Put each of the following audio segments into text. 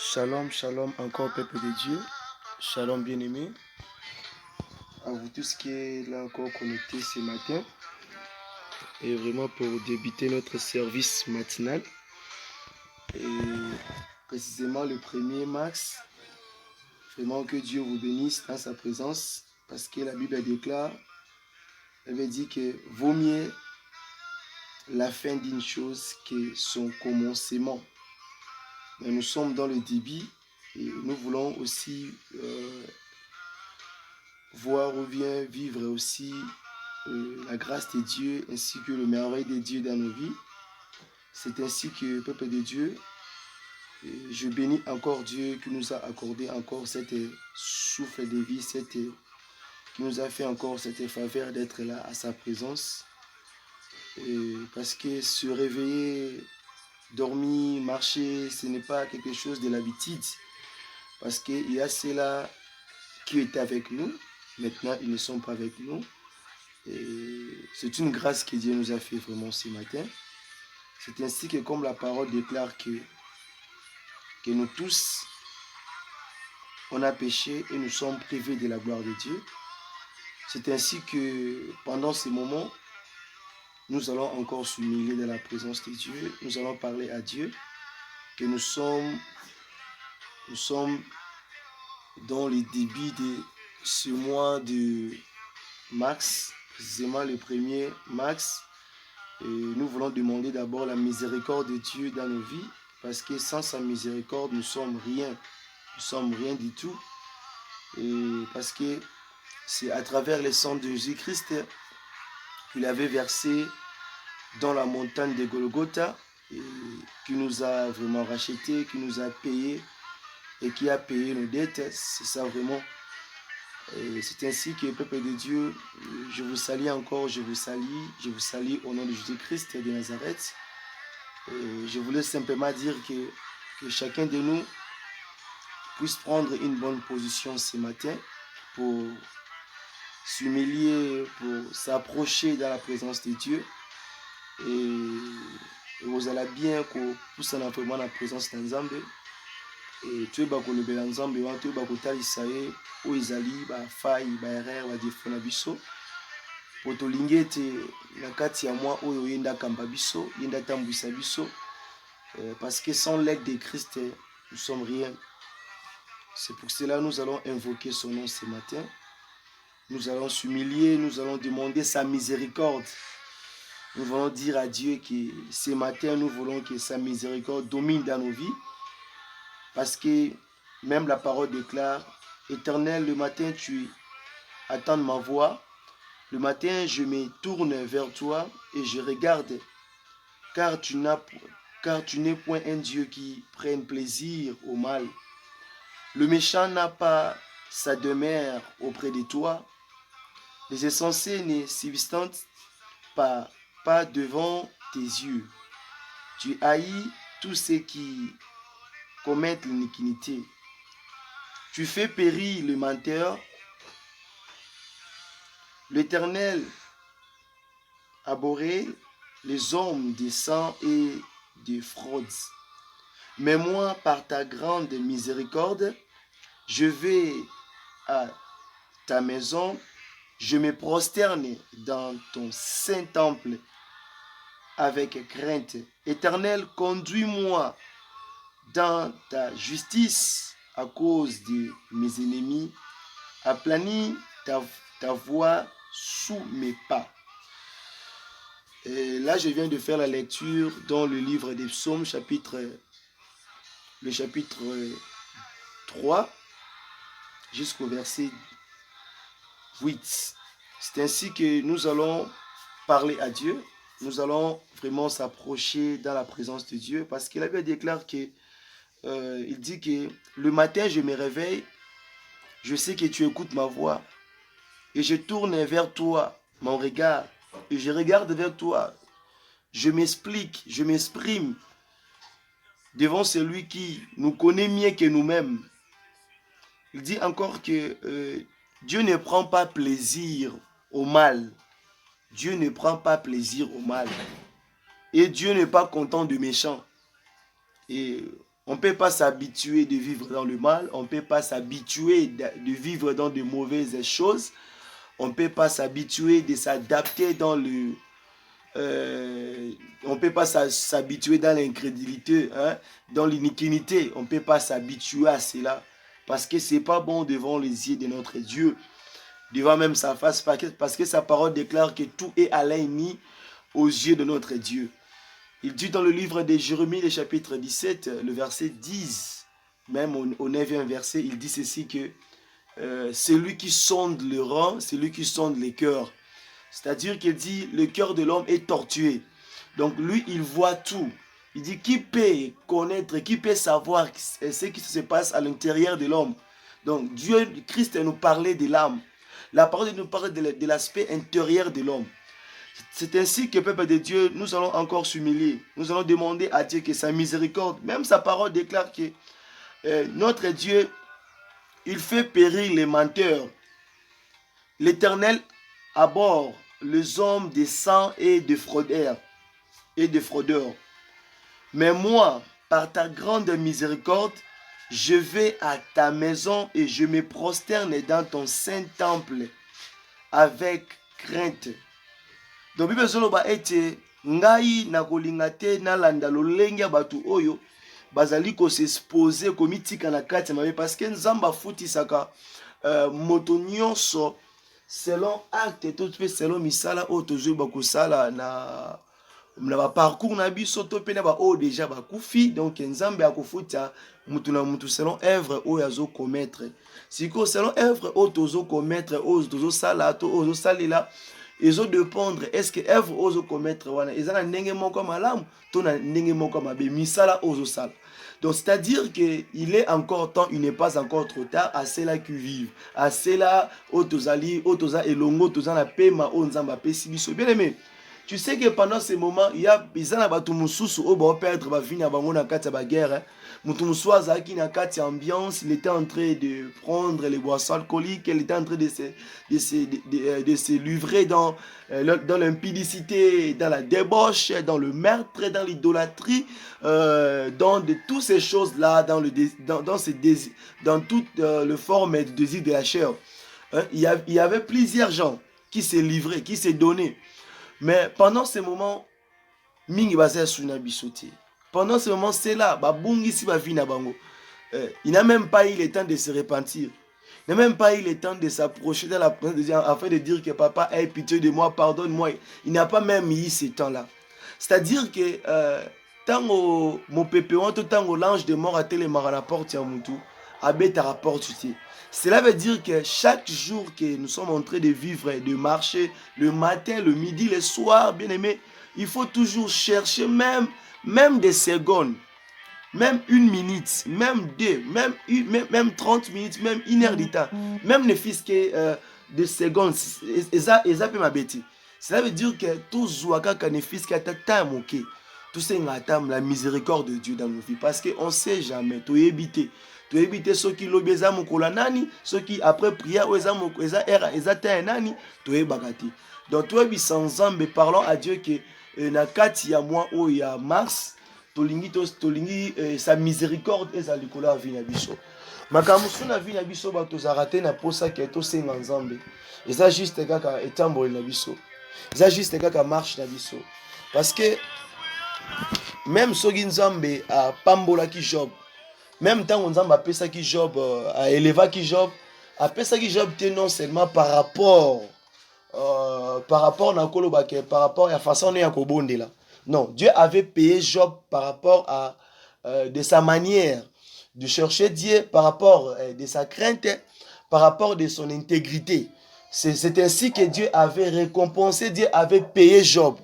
Shalom, shalom encore peuple de Dieu, shalom bien-aimé, à vous tous qui êtes là encore connectés ce matin et vraiment pour débuter notre service matinal et précisément le 1er mars, vraiment que Dieu vous bénisse dans sa présence parce que la Bible déclare, elle veut dire que vaut mieux la fin d'une chose que son commencement. Mais nous sommes dans le début et nous voulons aussi voir ou bien vivre aussi la grâce de Dieu ainsi que le merveille de Dieu dans nos vies. C'est ainsi que, peuple de Dieu, je bénis encore Dieu qui nous a accordé encore cette souffle de vie, qui nous a fait encore cette faveur d'être là à sa présence. Parce que se réveiller, dormir, marcher, ce n'est pas quelque chose de l'habitude. Parce qu'il y a ceux-là qui étaient avec nous, maintenant ils ne sont pas avec nous. C'est une grâce que Dieu nous a fait vraiment ce matin. C'est ainsi que comme la parole déclare que nous tous, on a péché et nous sommes privés de la gloire de Dieu. C'est ainsi que pendant ces moments, nous allons encore s'humilier dans la présence de Dieu. Nous allons parler à Dieu que nous sommes dans le début de ce mois de mars, précisément le 1er mars. Et nous voulons demander d'abord la miséricorde de Dieu dans nos vies, parce que sans sa miséricorde, nous ne sommes rien. Nous ne sommes rien du tout. Et parce que c'est à travers le sang de Jésus-Christ qu'il avait versé dans la montagne de Golgotha, et qui nous a vraiment rachetés, qui nous a payés et qui a payé nos dettes. C'est ça vraiment. C'est ainsi que, peuple de Dieu, je vous salue encore, je vous salue au nom de Jésus-Christ de Nazareth. Je voulais simplement dire que chacun de nous puisse prendre une bonne position ce matin pour s'humilier, pour s'approcher dans la présence de Dieu. Et vous allez bien que pousse en vraiment la présence d'Nzambe. Et tu es bakolobela Nzambe wa tu es bakotalisa ye o ezali ba faille ba erreur ba défaut na biso potolingi ete na kati ya moi oyo yenda kamba biso yenda tambwisa biso parce que sans l'aide de Christ nous sommes rien. C'est pour cela nous allons invoquer son nom ce matin. Nous allons s'humilier, nous allons demander sa miséricorde. Nous voulons dire à Dieu que ce matin nous voulons que sa miséricorde domine dans nos vies. Parce que même la parole déclare, Éternel, le matin tu attends ma voix, le matin je me tourne vers toi et je regarde, car tu n'es point un Dieu qui prenne plaisir au mal. Le méchant n'a pas sa demeure auprès de toi, les insensés ne subsistent pas devant tes yeux. Tu haïs tous ceux qui commettent l'iniquité. Tu fais périr le menteur. L'Éternel abhorrait les hommes de sang et de fraude. Mais moi, par ta grande miséricorde, je vais à ta maison, je me prosterne dans ton saint temple avec crainte. Éternel, conduis-moi dans ta justice à cause de mes ennemis, aplanis ta voie sous mes pas. Et là, je viens de faire la lecture dans le livre des psaumes, le chapitre 3, jusqu'au verset 8. C'est ainsi que nous allons parler à Dieu, nous allons vraiment s'approcher dans la présence de Dieu, parce qu'il avait déclaré que il dit que le matin je me réveille, je sais que tu écoutes ma voix et je tourne vers toi mon regard et je regarde vers toi, je m'explique, je m'exprime devant celui qui nous connaît mieux que nous-mêmes. Il dit encore que Dieu ne prend pas plaisir au mal. Dieu ne prend pas plaisir au mal. Et Dieu n'est pas content du méchant. Et On ne peut pas s'habituer de vivre dans le mal. On ne peut pas s'habituer de vivre dans de mauvaises choses. On ne peut pas s'habituer de s'adapter dans le... on ne peut pas s'habituer dans l'incrédulité, hein, dans l'iniquité. On ne peut pas s'habituer à cela. Parce que ce n'est pas bon devant les yeux de notre Dieu. Devant même sa face. Parce que sa parole déclare que tout est aligné aux yeux de notre Dieu. Il dit dans le livre de Jérémie, le chapitre 17, le verset 10, même au 9e verset, il dit ceci que c'est lui qui sonde le rang, c'est lui qui sonde les cœurs. C'est-à-dire qu'il dit le cœur de l'homme est tortué. Donc lui, il voit tout. Il dit qui peut connaître, qui peut savoir ce qui se passe à l'intérieur de l'homme. Donc Dieu, Christ nous parlait de l'âme. La parole nous parle de l'aspect intérieur de l'homme. C'est ainsi que, peuple de Dieu, nous allons encore s'humilier. Nous allons demander à Dieu que sa miséricorde, même sa parole déclare que notre Dieu, il fait périr les menteurs. L'Éternel abhorre les hommes de sang et de fraudeurs. Mais moi, par ta grande miséricorde, je vais à ta maison et je me prosterne dans ton saint temple avec crainte. Donc Bible zoloba ete ngai na kolinga te na landa lolenge batu oyo bazali ko s'exposer komitika na kati mabe parce que nzamba futi saka moto nyonso selon acte tout fait selon misala o tozo ba kusala na ba parcours na biso to pe na ba o déjà ba kufi donc nzambe akofuta mutu na mutu selon œuvre o yazo commettre siko selon œuvre o tozo commettre o tozo sala to o salela. Ils ont dépendre est-ce que œuvre ozo commettre wana ezana ndenge moko malamu to na ndenge moko mabe misala ozo sala. Donc c'est-à-dire que il est encore temps, il n'est pas encore trop tard à ceux-là qui vivent, à ceux-là otozali otoza elongo toza na pema o nzamba pesi biso. Bien aimé, tu sais que pendant ces moments il y a bizana batu mususu o ba perdre ba vie na bango na kati ba guerre. Mutu muswaza ki na kati ambiance, il était en train de prendre les boissons alcooliques, il était en train de se livrer dans l'impudicité, dans la débauche, dans le meurtre, dans l'idolâtrie, dans de toutes ces choses-là, dans toute le forme et le désir de la chair. Hein? Il y avait plusieurs gens qui se livraient, qui se donnaient. Mais pendant ces moments, mingi bazaya suna bisoté. Pendant ce moment, c'est là, il n'a même pas eu le temps de se repentir. Il n'a même pas eu le temps de s'approcher de la présence de Dieu afin de dire que papa, aie pitié de moi, pardonne-moi. Il n'a pas même eu ce temps-là. C'est-à-dire que tant mon pépé, tant l'ange de mort a télémaré à la porte, à la porte. Cela veut dire que chaque jour que nous sommes en train de vivre, de marcher, le matin, le midi, le soir, bien aimé, il faut toujours chercher même des secondes, même une minute, même deux, même 30 minutes, même une heure de temps, même ne fût-ce que des secondes, et ça peut m'abêter. Cela veut dire que tout Zouaka ne fût-ce qu'à ta moqué, tout ça la miséricorde de Dieu dans nos vies, parce qu'on ne sait jamais, tu es évité. Tu es évité ceux qui l'ont besoin nani, ceux qui après prière, nani, tu es bagati. Donc tu es sans âme, parlons à Dieu que na kati ya moi o ya mars tolingi sa miséricorde eza likolo ya vie na biso makambo so na vie na biso bato zarate na posa ke to senga nzambe eza juste kaka etamboli na biso eza juste kaka marche na biso parce que même soki nzambe a pambola ki Job même tant nzambe apesa ki Job a éleva ki Job apesa ki Job te non seulement par rapport na kolobake par rapport à la façon ya kobondela. Non, Dieu avait payé Job par rapport à de sa manière de chercher Dieu, par rapport de sa crainte, par rapport de son intégrité. C'est ainsi que Dieu avait récompensé, Dieu avait payé Job.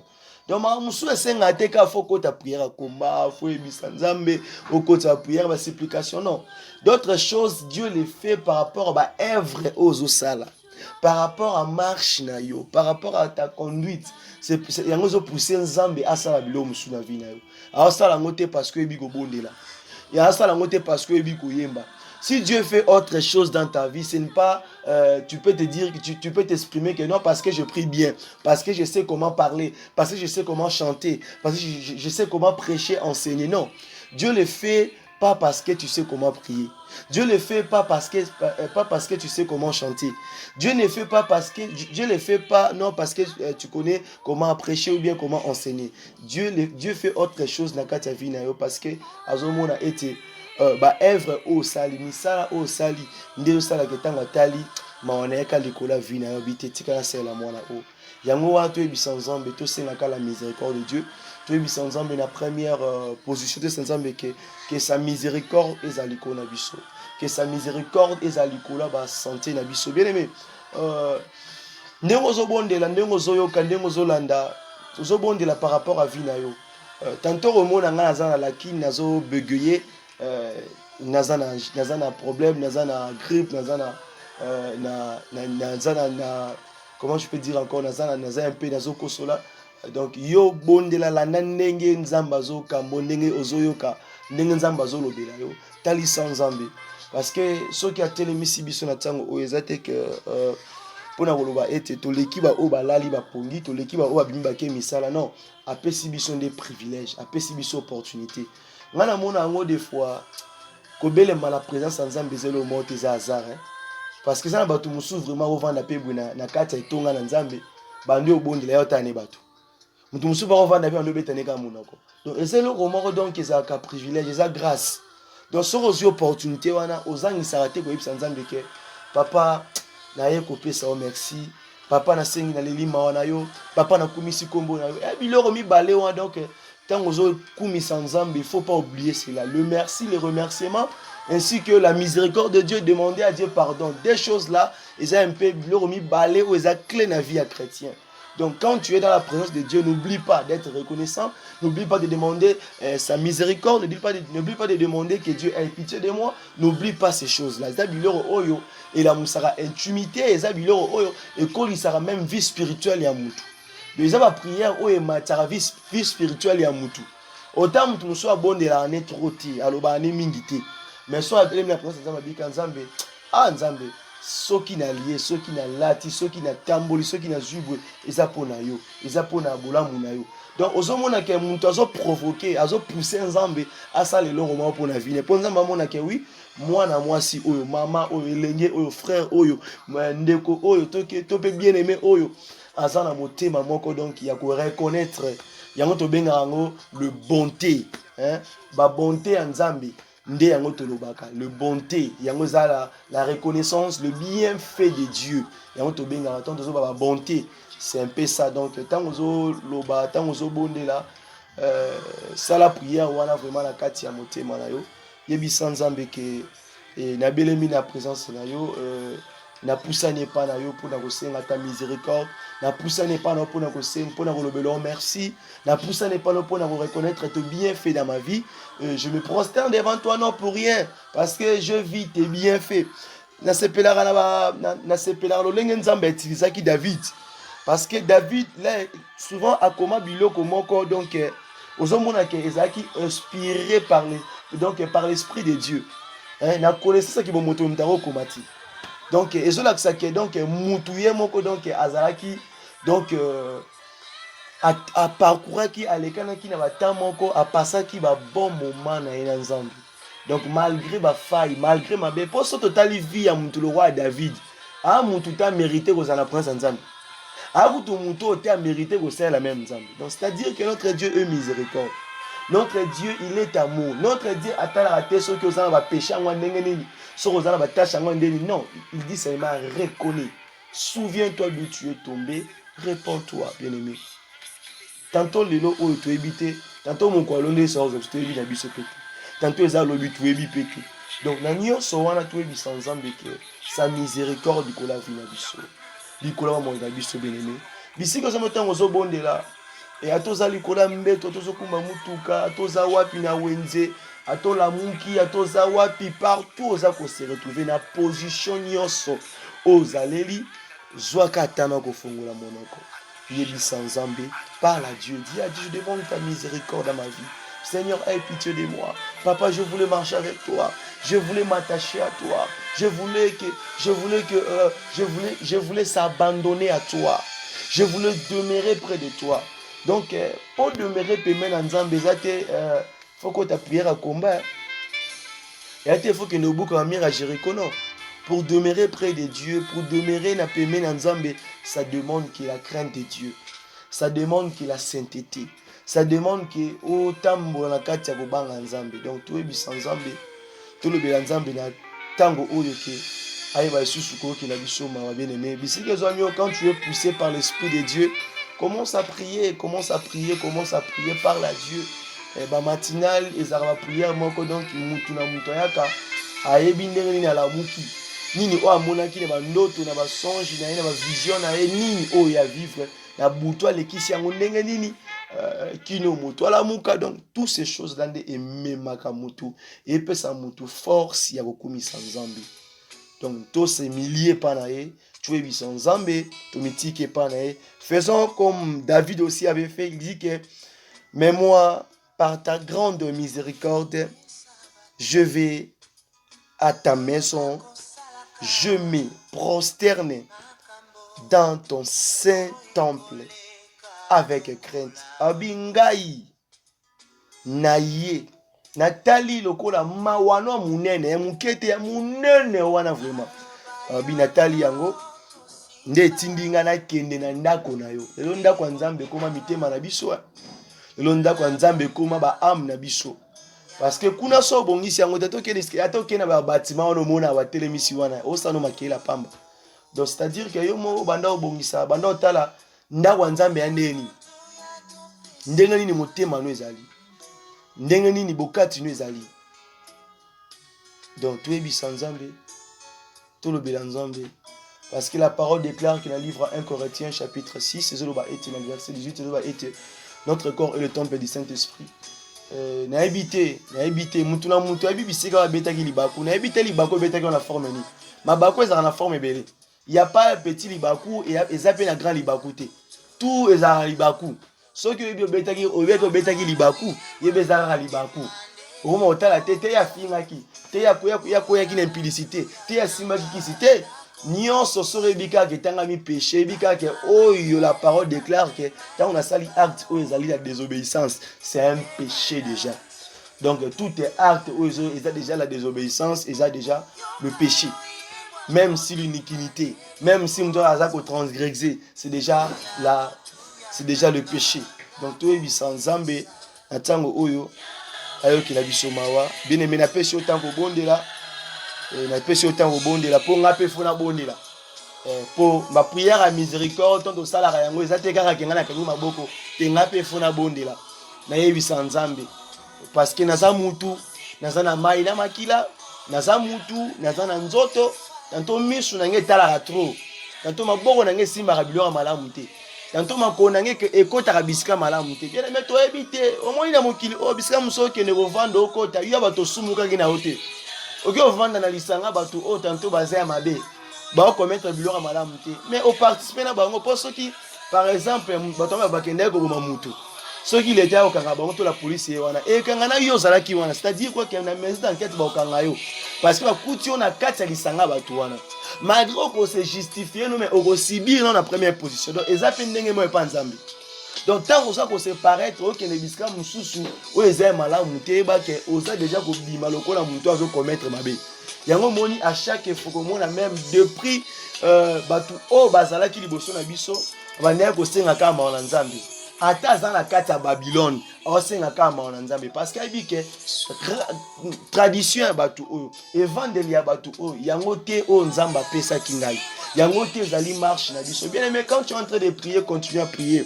Donc mamusu esenga te ka faut ta prière combat, faut ebisa nzambe, faut ta prière ba supplication non. D'autres choses Dieu les fait par rapport à œuvre aux osala. Par rapport à marche na yo, par rapport à ta conduite, c'est yango zo pousser nzambe asala bilo musu na vie na yo. Asala ngote parce que ebiko bondela. Ya asala ngote parce que ebiko yemba. Si Dieu fait autre chose dans ta vie, ce n'est pas tu peux te dire que tu peux t'exprimer que non parce que je prie bien, parce que je sais comment parler, parce que je sais comment chanter, parce que je sais comment prêcher, enseigner. Non. Dieu le fait pas parce que tu sais comment prier. Dieu ne le fait pas parce que tu sais comment chanter. Dieu ne fait pas parce que Dieu le fait pas non parce que tu connais comment prêcher ou bien comment enseigner. Dieu fait autre chose dans ta vie parce que azomona été ba œuvre au sali misala au sali nde sala ketanga tali maoneka likola vie na yo bitetika na sela mwana o. Yango wa to ebisa nzambe to senga la miséricorde de Dieu. To ebisa nzambe na première position de nzambe que sa miséricorde est à l'icône biso. Que sa miséricorde est à l'icône ba santé na biso. Bien aimé, ndenge ozobondela ndenge ozoyoka ndenge ozolanda ozobondela par rapport à vie na yo. Tantôt omona nga naza na lakini nazo bégayer naza na problème, naza na grippe, naza na comment je peux dire encore naza un peu nazo kosola. Donc yo bondela landa ndenge nzambe azokambo ndenge ozoyoka ndenge nzambe azolobela yo talisa nzambe parce que soki atelemisi biso na ntango oyo eza te ke mpona koloba ete toleki baoyo balali bapongi toleki baoyo babimi bake misala non apesi biso nde privilège apesi biso opportunité nga namona yango des fois kobelema na présence ya nzambe ezelo moko te eza hasard parce que eza na bato mosusu vraiment ovanda mpe boye na kati ya etonga na nzambe bandi obondela yo tane bato mutu mosusu bakovanda mpe bandi obetane kaka monoko donc eza eloko moko donc ezalaka privilège eza grâce donc soki ozwi opportunité wana ozangisaka te koyebisa nzambe ke papa naye kopesa yo merci papa nasengi naleli mawa na yo papa nakumisi nkombo na yo biloko mibale wana donc ntango ozokumisa nzambe il faut pas oublier cela le merci le remerciement ainsi que la miséricorde de Dieu demander à Dieu pardon des choses là eza un peu biloko mibale oyo eza clé na vie ya chrétien. Donc quand tu es dans la présence de Dieu, n'oublie pas d'être reconnaissant, n'oublie pas de demander sa miséricorde, n'oublie pas de demander que Dieu ait pitié de moi, n'oublie pas ces choses-là. Zabiloro oyo et la musara intimité, zabiloro oyo et koli sera même vie spirituelle ya mutu. Les aba prière oyo matara vie spirituelle ya mutu. Autant mutu muso abonde la ane troti, aloba ane mingité. Mais soit appelé la présence de Nzambe bika Nzambe, ah Nzambe soki na lié soki na lati soki na tamboli soki na zubwe eza pona yo eza pona bolamu na yo donc ozomona ke muntu azo provoquer azo pousser nzambe asala eloko moko pona vie po nzambe amona ke oui mwana mwasi oyo mama oyo elenge oyo frère oyo ndeko oyo to pe bien aimé oyo aza na motema moko donc ya ko reconnaître yango to benga yango le bonté ba bonté ya nzambe nde yango tolobaka le bonté yango za la reconnaissance le bienfait de Dieu yango to benga tant tozo ba bonté c'est un peu ça donc tango zo loba tango zo bondela ça la prière wana vraiment la kati ya motema na yo yebisa nzambe ke na belemi na présence na yo na pusane pa na yo pona kosenga ta miséricorde na pusane pa na pona kosenga pona kolobela merci na pusane pa na pona reconnaître tes bienfaits dans ma vie je me prosterne devant toi non pour rien parce que je vis tes bienfaits na sepelaka na sepelaka lolenge nzambe utilisaki David parce que David là souvent akoma biloko moko donc ozomona ke ezaki inspiré par l'esprit de Dieu na connaissance ki bomoto mtaro komati. Donc ezolakisa ke donc mutuye moko donc azalaki donc a parcouraki alekanaki na bata moko apasaki ba bon moment na ina nzambe donc malgré ba faille malgré mabe po so totali vie ya mutu le roi David a mutu ta mérité ko zana prince nzambe a mutu mutu ta mérité ko c'est la même nzambe donc c'est à dire que notre Dieu est miséricorde. Notre Dieu, il est amour. Notre Dieu attend la tête sur que vous avez péché en nini, sur vous avez tâche en nini. Non, il dit seulement reconnais. Souviens-toi d'où tu es tombé, réponds-toi, bien-aimé. Tantôt les lots où tu es habité, tantôt mon colonne sort, tu es habité à pété. Tantôt les alobis tu es habité pété. Donc n'anions souvent tu es habité sans ensemble que sa miséricorde du cola vient biso. Du cola mon biso bien-aimé. Bisi que ça me tend aux obondes là. Et atoza likola mbeto atozo kumba mutuka atoza wapi na wenze atola muki atoza wapi partout oza ko se retrouver na position nyonso ozaleli zwaka tana ko fongola monoko yebisa nzambe parle à Dieu dis à Dieu je demande ta miséricorde dans ma vie Seigneur aie pitié de moi papa je voulais marcher avec toi je voulais m'attacher à toi je voulais s'abandonner à toi je voulais demeurer près de toi. Donc, pour demeurer paiement en Zambé, il faut que tu prière à combat. Et il faut que nous boucons à Jéricho, non. Pour demeurer près de Dieu, pour demeurer na peme na Nzambe, ça demande que la crainte de Dieu. Ça demande que la sainteté. Ça demande que tambo na kati ya kobanga Nzambe. Donc tout ebisa Nzambe, tout le Nzambe na tango oyo ke ayeba isusu ko ke la biso ma bien-aimé. Bisike zwanyo, quand tu es poussé par l'esprit de Dieu, commence à prier, commence à prier, commence à prier, parle à Dieu. Ba matinal ezara prière moko donc mutu na mutu yaka ayebi ndenge nini ala muki. Nini o amonaki na bandoto na basonge na ba vision na nini o ya vivre na butu alekisi yango ndenge nini kino mutu ala muka. Donc toutes ces choses là nde ememaka mutu et pesa mutu force ya kokumisa Nzambe. Donc tous ces milliers panae tu es biso Nzambe to mitike panae. Faisons comme David aussi avait fait, il dit que mais moi par ta grande miséricorde je vais à ta maison, je me prosterne dans ton saint temple avec crainte. Abingai naye natali lokola mawano munene mukete ya munene wana vraiment. Abi natali yango nde tindinga na kende na ndako na yo. Lelo ndako Nzambe koma mitema na biso. Lelo ndako Nzambe koma ba âme na biso. Parce que kuna so bongisi yango atoke na ba bâtiment ono mona wa telemisi wana osano makela pamba. Donc c'est-à-dire que yo mo banda obongisa banda otala ndako Nzambe ya ndeni. Ndenge nini motema no ezali. Ndenge nini bokati no ezali. Donc tu es bisa Nzambe, tout le bilan Nzambe. Parce que la parole déclare que dans le livre 1 Corinthiens chapitre 6, dans le verset 18, notre corps est le temple du Saint-Esprit. Na habité mutuna mutu abibisika betaki libaku na habité libaku betaki na forme ni mabaku ezala na forme belé. Il y a pas petit libaku et ezape na grand libaku te. Tout ezala libaku. Ce que betaki obeko betaki libaku yebezala libaku. Oma otala te ya fingaki te ya koya ki na impudicité te ya simaki kisité. Nyonso sorebika ke tanga mi péché bika ke oyo la parole déclare que quand on a sali acte ou ezali la désobéissance, c'est un péché déjà. Donc tout est acte où ils ont déjà la désobéissance, ils ont déjà le péché. Même si l'iniquité, même si on doit transgresser, c'est déjà le péché. Donc tout est sans Nzambe na tango oyo ayo ki la biso mawa bien aimé na péché autant ko bondela. Na pesi autant au bon de la pour ngape fona bondela pour ma prière à miséricorde tant au salaire yango ezate kaka kenga na kangu maboko te ngape fona bondela na yebisa Nzambe parce que naza mutu naza na mai na makila naza mutu naza na nzoto tanto misu na nge tala trop tanto maboko na nge simba biloko malamu te tanto makona nge ekota ka bisika malamu te bien mais to ebite au moins na mokili o bisika musoke ne revendre okota yo ba to sumuka ngina hote. Ok, on vend dans l'isanga batu o tanto basé à mabe. Ba commettre biloko malamu te. Mais au participer na bango pour ceux qui par exemple bato ba bakende ko mamutu. Ceux qui l'étaient au kanga bango to la police wana. Et kanga na yo zala ki wana. C'est-à-dire quoi qu'il y a une maison d'enquête ba kanga yo. Parce que ba kuti on a kati l'isanga batu wana. Malgré qu'on se justifier nous mais au subir dans la première position. Donc ezape ndenge mo pa Nzambe. Donc tant qu'on se paraître au Kenebisca mususu ou ezay malamu te ba ke osa déjà ko bima lokola muntu azo commettre mabe. Yango moni à chaque fois que mona même de prix batu o bazala ki liboso na biso banya ko senga kama na Nzambe. Ata za na kati ya Babylone o senga kama na Nzambe parce que abi ke tradition batu o evangeli ya batu o yango te o Nzamba pesa kingai. Yango te zali marche na biso. Bien mais quand tu es en train de prier, continue à prier.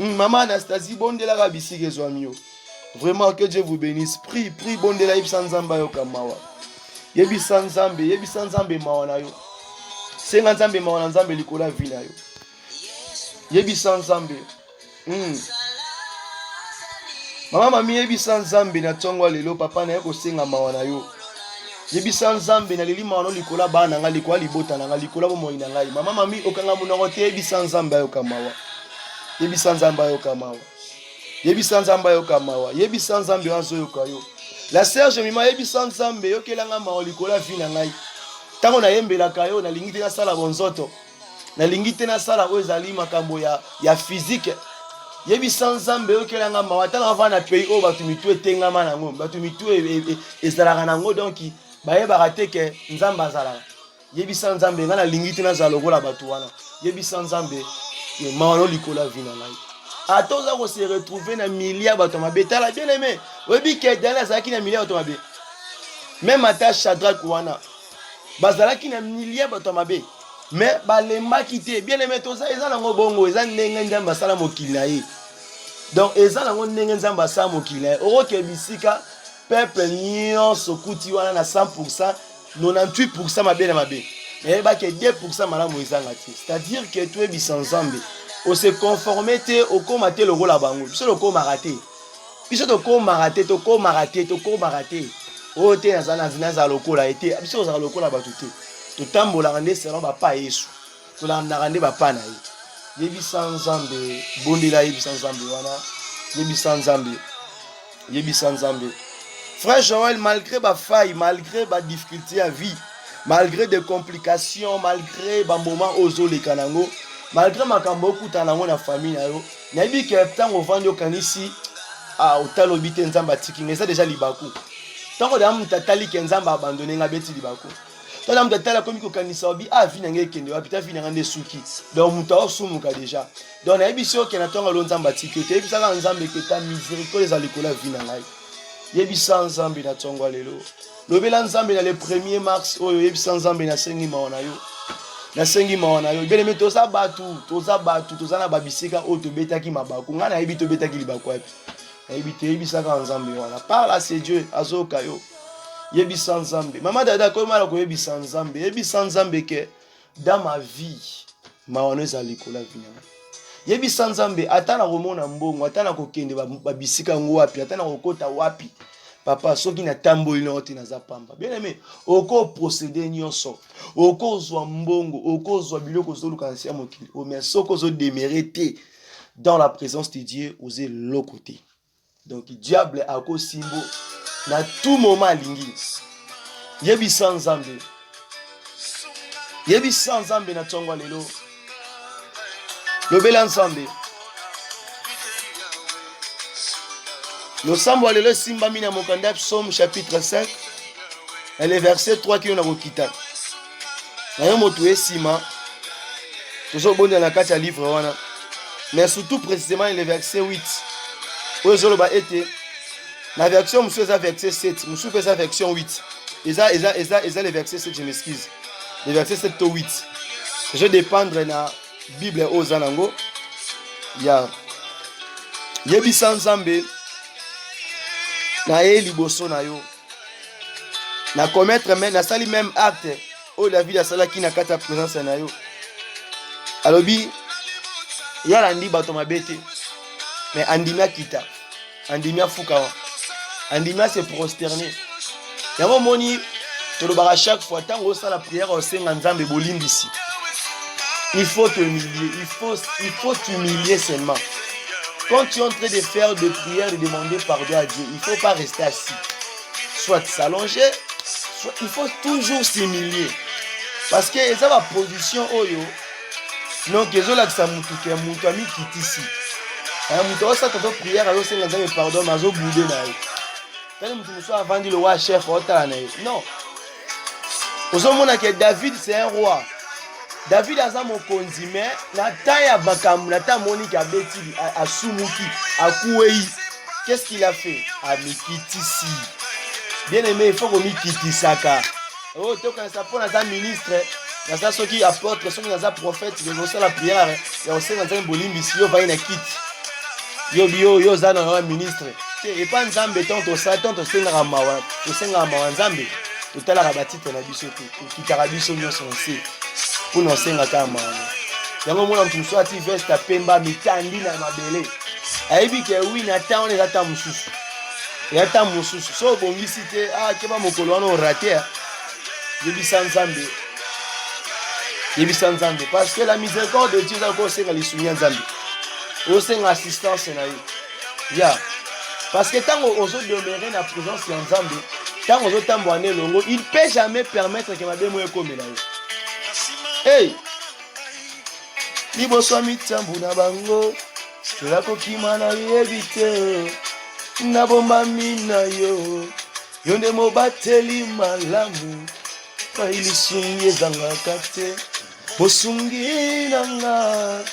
Maman Anastasie, bondela rabisi gezwamio. Vraiment que Dieu vous bénisse. Prie bondela ibisa Nzamba yo kamawa. Yebisa Nzambe mawana yo. Senga Nzambe mawana Nzambe likola vina yo. Yebisa Nzambe. Mama mami yebisa Nzambe na tongo lelo papa na yako senga mawana yo. Yebisa Nzambe na lili mawana likola bana nga likola libota na nga likola bomo ina ngai. Mama mami okanga munoko te yebisa Nzambe yo kamawa. Yebisa Nzamba yo kamawa. Yebisa Nzamba yo kamawa. Yebisa Nzambe wanzo yo kayo. La Serge mima yebisa Nzambe yo kelanga ma olikola vina ngai. Tango na yembela kayo na lingite na sala bonzoto. Na lingite na sala o ezali makambo ya physique. yebisa nzambe okelanga mawa tala va na pays o batu mitu etengama nango batu mitu ezalaka nango donc bayebaka te ke nzambe azalaka yebisa nzambe nga nalingi te nazala lokola batu wana yebisa nzambe mawa no likolo ya vi na ngai ata oza kose retrouve na milia bato mabe tala bien aimé oyebi ke daniel azalaki na milia bato mabe même ata Shadrach wana bazalaki na milia bato mabe mais balembaki te bien aimé toza eza nango bongo eza ndenge nzambe asala mokili na ye donc eza nango ndenge nzambe asala mokili na ye okoke bisika peuple nyonso kuti wana na 100% 98% mabe na mabe nayebaki 2% malamu ezanga te c'est-à-dire que toyebisa nzambe ose conforme te okóma te lokola bango biso tokomaka te biso tokomaka te oyo te nazala lokola ye te biso ozala lokola bato te totambolaka nde selon bapa yesu tolandaka nde bapa na ye yebisa nzambe bondela yebisa nzambe wana yebisa nzambe frère Joël malgré bafaille malgré badifficulté ya vie malgré des complications malgré bamoma ozoleka nango malgré makambo okutana nango na famille na yo nayebi ke ntango ovandi okanisi otalobi te nzambe atiki nga eza deja libaku ntango deja moto atali ke nzambe abandone nga beti libaku tala moto atali akomi kokanisa obi vi na nga ekende wapi ta vi na nga nde suki donc moto aosumuka deja donc nayebi si okenda ntongo alo nzambe atiki te yebisaka nzambe ke ta miséricorde eza likolo ya vi na ngai yebisa nzambe na ntongo ya lelo lobela nzambe na le 1er mars oyo yebisa nzambe nasengi mawa na yo nasengi mawa na yo beleme toza batu toza na babisika oyo tobetaki mabaku ngai nayebi tobetaki libaku wapi nayebi te yebisaka nzambe wana parla c'est Dieu azoka yo yebisa nzambe mama dada koyemala koyebisa nzambe yebisa nzambe ke dans ma vie mawa no eza likolo ya vi na ngai yebisa nzambe ata na komona mbongo ata na kokende babisika ngo wapi ata na kokota wapi papa soki natamboli na ote naza pamba bien aimé okoprocéder nyonso okozwa mbongo okozwa biloko ozoluka na nsi ya mokili mais soki ozodemere te dans la présence de Dieu oze loko te donc diable akosimbo na tout moment alingi yebisa nzambe na ntongo lelo lobela nzambe losambo lelo esimbami na mokanda psaume chapitre 5 et le verset 3 kino na kokita na yo moto esima tozobonda na kati ya livre wana mais surtout précisément le verset 8 oyo ezoloba ete na version mosusu eza verset 7 mosusu mpe eza version 8 eza le verset 7 je m'excuse le verset 7 to 8 je dépendre na bible oyo oza nango ya yebisa nzambe na ye liboso na yo na commettre même nasali même acte oyo David asalaki na kati ya présence na yo alobi ya landi bato mabe te mais andimi akita andimi afuka andimi ase prosterner yango moni tolobaka chaque fois ntango osala prière osenga nzambe bolimbisi il faut t'humilier il faut t'humilier seulement. Quand tu es en train de faire des prières, de demander pardon à Dieu, il ne faut pas rester assis. Soit s'allonger, soit il faut toujours s'humilier. Parce que ça va position oyo. Donc les autres ça mutuke mutami kitisi. Muto ça ta prière alors c'est nzambe pardon mazo boudé na yo. Quand mutu so avant dit le roi chef ota na yo. Non. Ozomona que David c'est un roi. David aza mokonzi mais na taya bakamu na ta monique abeti asumuki akuei. Qu'est-ce qu'il a fait? Amikitisi. Bien aimé, il faut qu'on mikitisaka. Oh, tu connais ça pour un ministre, na soki apôtre, soki na prophète, ils ont la prière, et on sait dans un bolimbi si yo va na kit. Yo za na un ministre. Et pas nzambe tant to satan to senga mawa, to senga mawa nzambe. To tala rabatite na biso ki karabiso nyo sonse. Pour non senga kama. Yango mona mtu so ati veste pemba mitandi na mabele. Aibi ke oui na ta on eza ta mususu. Ya ta mususu so bongisi te keba mokolo wana raté. Yebisa nzambe parce que la miséricorde de Dieu est encore senga lisunya nzambe. O senga assistance na yo. Ya. Parce que tant ozo demeurer na présence ya nzambe, tant ozo tamboane longo, il peut jamais permettre que mabe mo ekomela yo. Hey! Liboso mitambu na bango. Tola kokima na yebi te nabombami na yo yo nde mobateli malamu lisungi ezangaka te bosungi nanga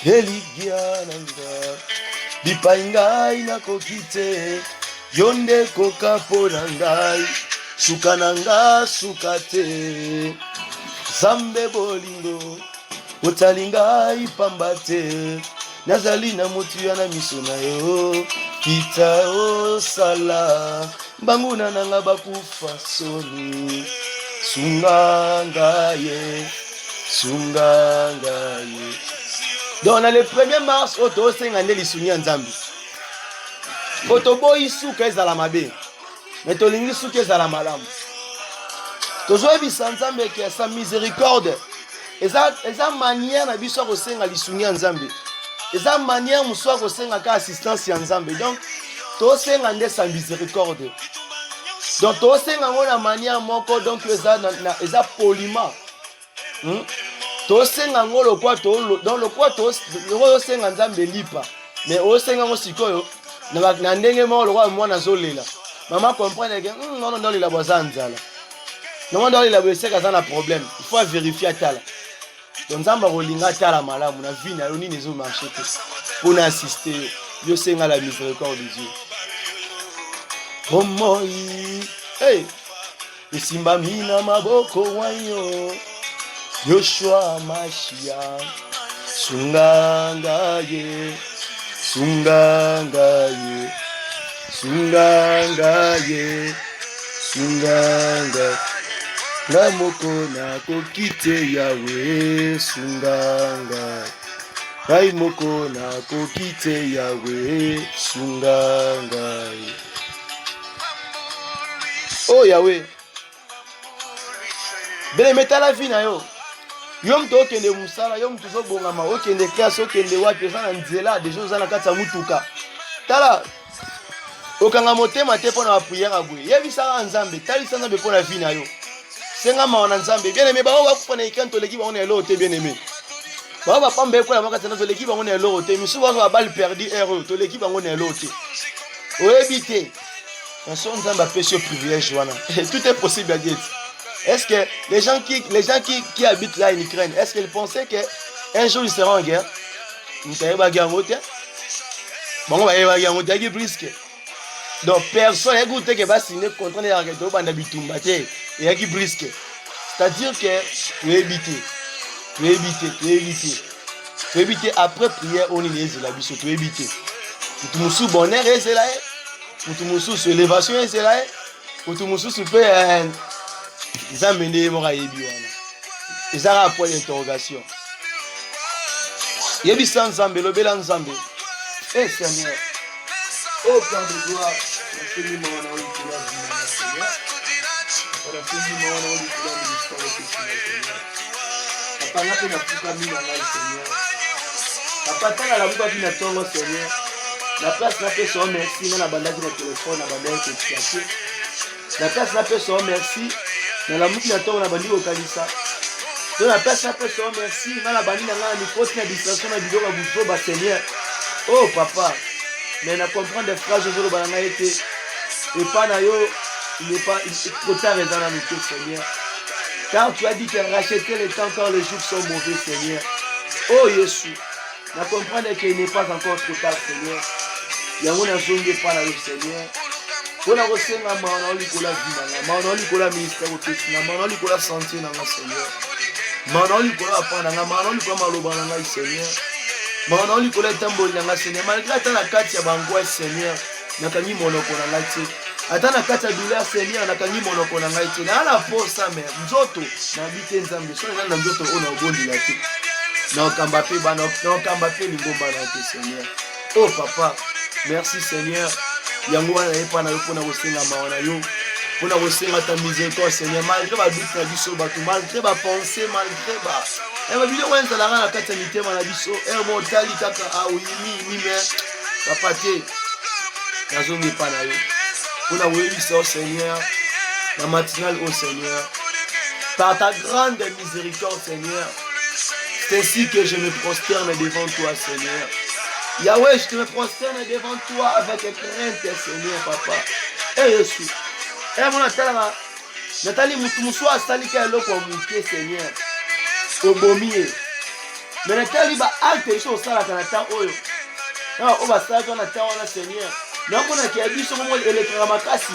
eligya nanga bipai ngai nakoki te yo nde koka mpo na ngai suka na nga suka te Zambe bolingo otali ngai pamba te nazali na motu ya na miso na yo kita osala banguna nanga bakufa soni sunga ngaye donc na le 1er mars oto osenga nde lisungi ya nzambe otoboyi suka ezala mabe me tolingi suka ezala malamu tozoyebisa nzambe ke sa miséricorde eza manière na biso ya kosenga lisungi ya nzambe eza manière mosusu ya kosenga ka assistance ya nzambe donc tosenga nde sa miséricorde donc tosenga ngo na manière moko donc eza poliment tosenga ngo lokwa tosenga nzambe lipa mais osenga ngo sikoyo na ndenge moko lokwa mwana azolela mama comprendre ke nono ndolela boza nzala nono ndolela boeseka aza na problème il faut vérifier atala donc nzambe akolinga atala malamu na vie na yo nini ezomarche te mpona assiste yo senga la miséricorde de Dieu bomoi esimbami na maboko wayo Yoshua Mashia sungangaye ngamoko na kokite yawe sunganga ngai moko na kokite yawe sunganga oh yawe bele metala vie na yo yo mtu okende musala yo mtu zobongama okende classe okende wapi eza na nzela deja oza na kati ya mutuka tala okanga motema te mpona bapriere boye yebisaka nzambe talisa nzambe mpona vie na yo senga mawa na nzambe bien aimé bao bakufa na ikani toleki bango na eloko te bien aimé bao bapamba ekola makati na toleki bango na eloko te misusu bazo babale perdi re toleki bango na eloko te oyebi te naso nzambe apesi yo privilège wana tout est possible à Dieu. Est-ce que les gens qui habitent là en Ukraine, est-ce qu'ils pensaient qu'un jour ils seront en guerre? Donc personne n'a écouté que va signer contre les arrêtés dans Bitumba et qui brisque. C'est-à-dire que tu veux éviter après prière on est là biso tu veux éviter. Tu me sous bonheur et c'est là. Tu me sous élévation et c'est là. Tu me sous super ils ont mené mon raïbi wana. Ils ont un point d'interrogation. Yebi Nzambe, lobela Nzambe. Eh Seigneur. Oh Père de gloire, infiniment on a eu pour la vie de Seigneur. Infiniment on a eu pour la ministère de Seigneur. Papa n'a pas na mis dans la Seigneur. Papa tala la buka bina tongo Seigneur. La place n'a pas son merci na bandaki na téléphone na bandaki ko tiaté. La place n'a pas son merci. Na la muki na tongo na bandi okalisa. Donc la place n'a pas son merci na la bandi na nga ni poste na distraction na bidon ba buzo ba Seigneur. Oh papa, mais na comprendre des phrases de banana été et pas na yo, il n'est pas trop tard dans la nuit Seigneur. Car tu as dit que racheter le temps quand les jours sont mauvais Seigneur. Oh Jésus, na comprendre qu'il n'est pas encore trop tard Seigneur. Yango na zonge pas na Seigneur. Pour la resenga maana likola vimana, maana likola ministère au Christ, maana likola santé na Seigneur. Maana likola pana na maana likola maloba na Seigneur. Maana likola tamboli na Seigneur. Malgré ata na kati ya bangwa Seigneur, nakangi monoko na ngati. Ata na kati ya douleur Seigneur, nakangi monoko na ngati. Na ala posa mais nzoto na bite nzambe. So na nzoto ona obondi la ti. Na kamba pe bana, na kamba pe lingomba na te Seigneur. Oh papa, merci Seigneur. Yango wana epa na yo pona kosenga mawana yo. Pona kosenga ta miséricorde Seigneur. Malgré ba doute na biso bato, malgré ba pensée, malgré ba et bien on est là na kati ya mitema na biso et mo tali kaka awimi mais papa te nazongi pa na yo pona webisa au Seigneur la matinale au Seigneur par ta grande miséricorde Seigneur c'est ainsi que je me prosterne devant toi Seigneur Yahweh, je te me prosterne devant toi avec crainte, Seigneur, papa. Eh, Jésus. Eh, mon atala, Nathalie Moutoumoussou a sali ka eloko ya moke, Seigneur. Obomi ye. Mais Nathalie ba acte iso osalaka na temps oyo. Na o basalaka na temps wana, Seigneur. Namona ki ya biso momo elekaka makasi.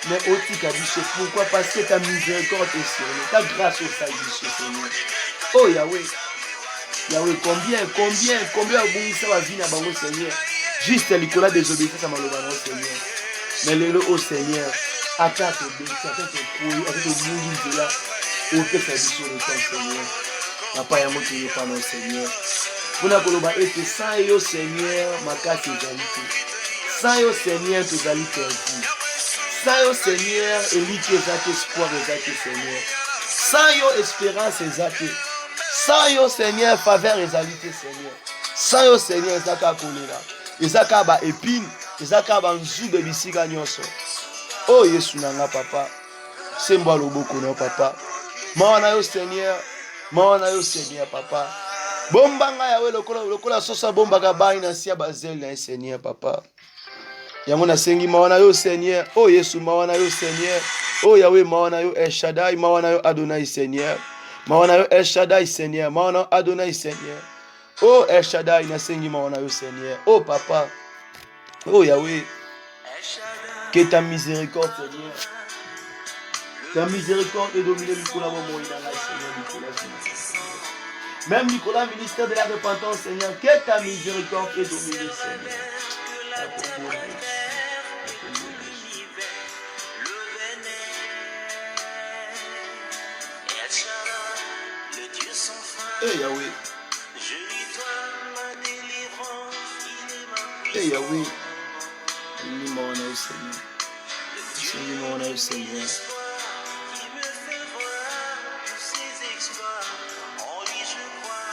Mais otika biso. Pourquoi? Parce que ta miséricorde est sur nous. Ta grâce au sali biso, Seigneur. Oh Yahweh. Yahweh, combien abungisa ba vie na bango, Seigneur. Juste likola désobéissance à malobano, Seigneur. Mais le oh Seigneur, attends te bénir, attends te courir, attends te mourir de là. Au fait, ça dit sur le temps, Seigneur. Papa, il y a un mot qui est pas non, Seigneur. Pour nous, et sans yo, Seigneur, ma carte est égalité. Sans yo, Seigneur, tu vas perdu. Sans yo, Seigneur, élite exact, espoir exact, Seigneur. Sans yo, espérance exact. Sans yo, Seigneur, faveur égalité, Seigneur. Sans yo, Seigneur, ezaka kolela. Ezaka ba épine, ezaka ba nzube bisika nyonso. Oh Yesu nanga papa. Semba loboko na papa. Mawana yo Seigneur. Mawana yo Seigneur papa. Bombanga yawe lokola sosa bombaka bai na sia bazel na Seigneur papa. Yango na sengi mawana yo Seigneur. Oh Yesu mawana yo Seigneur. Oh Yahweh mawana yo El Shaddai, mawana yo Adonai Seigneur. Mawana yo El Shaddai Seigneur. Mawana Adonai Seigneur. Oh El Shaddai na sengi mawana yo Seigneur. Oh papa. Oh Yahweh. Que ta miséricorde, Seigneur. Ta miséricorde est dominée Nicolas Momoïna, Seigneur Nicolas. Même Nicolas, ministère de la repentance, Seigneur. Que ta miséricorde est dominée, Seigneur. Eh Yahweh. Eh Yahweh. Seigneur.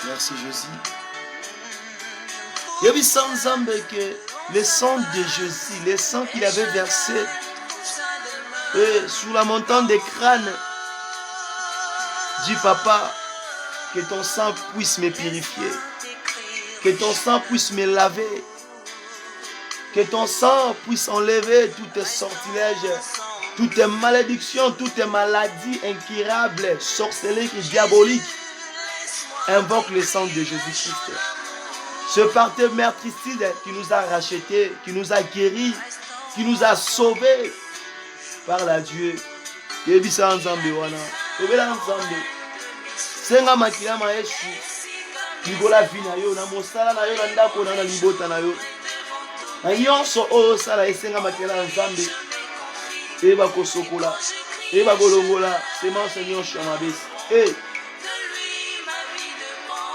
Merci Jésus. Il y avait sans Zambé que le sang de Jésus, le sang qu'il avait versé sur la montagne des crânes, dit papa, que ton sang puisse me purifier, que ton sang puisse me laver, que ton sang puisse enlever toutes tes sortilèges, toutes tes malédictions, toutes tes maladies incurables, sorcelleries et diaboliques. Invoque le sang de Jésus-Christ. Ce partenaire meurtricide qui nous a rachetés, qui nous a guéris, qui nous a sauvés par la Dieu. Yebisa nzambe wana. Obela nzambe. Senga makila maeshu. Nigola vina yo na mosala na yo na ndako na libota na yo. Na yonso oyo sala esenga makila nzambe. Eba kosokola. Eba golongola. Semence nyonso ya mabesi. Eh.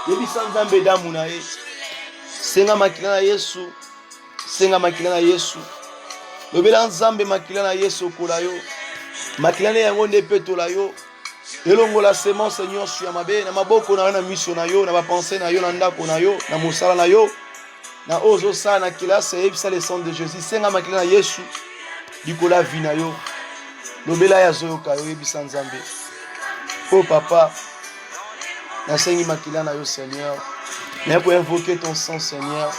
Yebisa nzambe damu na ye. Senga makila na Yesu. Senga makila na Yesu. Lobela nzambe makila na Yesu kola yo. Makila na yango nde petola yo. Elongola semence nyonso ya mabe na maboko na yo na miso na yo na bapense na yo na ndako na yo na mosala na yo. Na ozo sa na kilase yebisa le sang de Jésus. Senga makila na Yesu. Likola vi na yo. Lobela ya zoyoka yo yebisa nzambe. Oh papa. Nasengi makila na yo Seigneur. Mais pour invoquer ton sang Seigneur.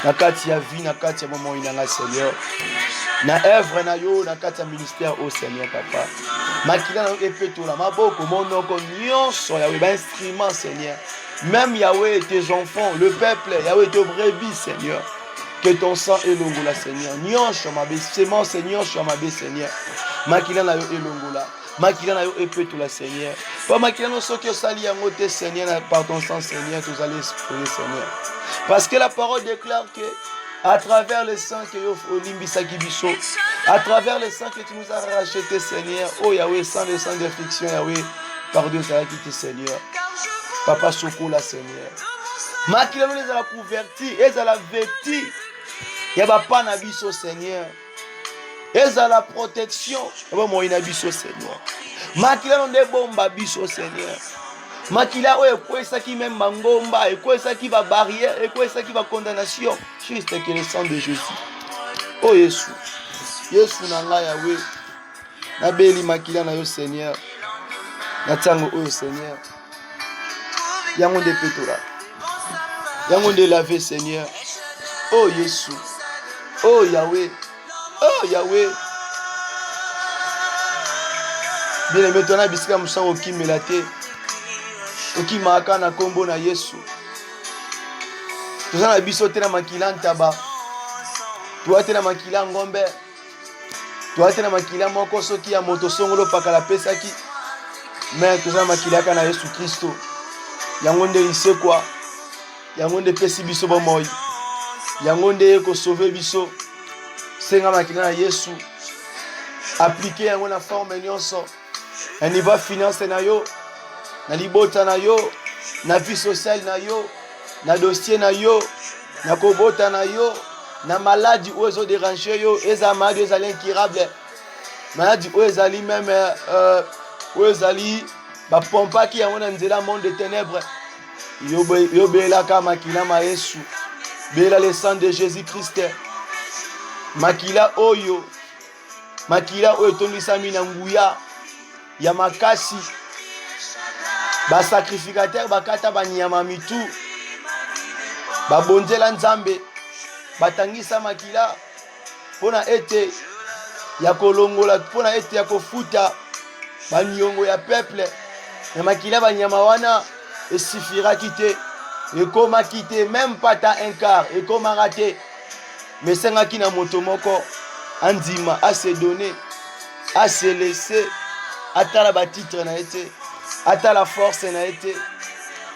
Na kati ya vie, na kati ya moment inanga Seigneur. Na œuvre na yo, na kati ya ministère au Seigneur papa. Makila na yo epetola maboko monoko nyonso Yahweh ba instrument Seigneur. Même Yahweh tes enfants, le peuple, Yahweh tes brebis Seigneur. Que ton sang elongola Seigneur. Nyonso mabe semence nyonso mabe Seigneur. Makila na yo elongola. Makila na yo epetola Seigneur. Pas makila no soki osali yango te Seigneur par ton sang Seigneur, tu allais exprimer Seigneur. Parce que la parole déclare que à travers le sang que Olimbisaki Biso, à travers le sang que tu nous as racheté Seigneur, oh Yahweh, sans le sang d'affliction Yahweh, pardon ça a quitté Seigneur. Papa Sokola Seigneur. Makila no les a couverti, les a vêti. Yaba pas na biso Seigneur. Eza la protection. Bon ina biso Seigneur. Makila no nde bomba biso Seigneur. Makila o ekwesa ki même mangomba, ekwesa ki ba barrière, ekwesa ki ba condamnation. Juste que le sang de Jésus. Oh Yesu. Yesu nanga Yahweh. Na beli makila na yo Seigneur. Na tango o Seigneur. Yango nde petora. Yango nde laver Seigneur. Oh Yesu. Oh Yahweh. Oh Yahweh. Bien aimé, ton abisika moussa okimela te. Okimaka na kombo na Yesu. Toza na biso te na makila ntaba. Toa te na makila ngombe. Toa te na makila moko soki ya moto songolo pakala pesaki. Mais toza na makila ka na Yesu Kristo. Yango nde lisekwa. Yango nde pesi biso bomoi. Yango nde ko sauver biso. Senga makila na Yesu. Appliquer yango na forme nyonso. Na niveau finance na yo. Na libota na yo. Na vie sociale na yo. Na dossier na yo. Na kobota na yo. Na maladie où ils ont dérangé yo. Eza maladie ezali incurable. Maladie où ezali même où ezali ba pompa ki yango na nzela monde de ténèbres. Yo bela ka makila ma Yesu. Bela le sang de Jésus-Christ. Makila oyo. Makila oyo tondisami na nguya. Ya makasi. Ba sacrificateur bakata banyama mitu. Ba bonzela nzambe. Batangisa makila. Pona ete ya kolongola. Pona ete ya kofuta. Banyongo ya peuple. Ya makila banyama wana. Et suffira quitter. Et comme quitter. Même pas ta un quart. Et comme raté. Mais c'est un qui na motomoko. Andima à se donner. À se laisser. Ata la titre na été. Ata la force na été.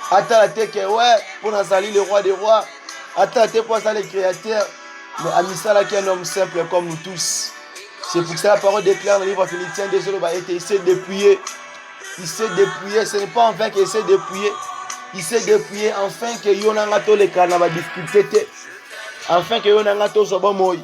Ata la tête que ouais. Pour Nazali le roi des rois. Ata la tête pour ça le créateur. Mais Amisala qui est un homme simple comme nous tous. C'est pour ça la parole déclare dans le livre Philippiens. Désolé, il s'est dépouillé. Il s'est dépouillé. Ce n'est pas en vain qu'il s'est dépouillé. Il s'est dépouillé enfin que Yonangato le carnaval difficulté. Enfin que Yonangato soit bon moi.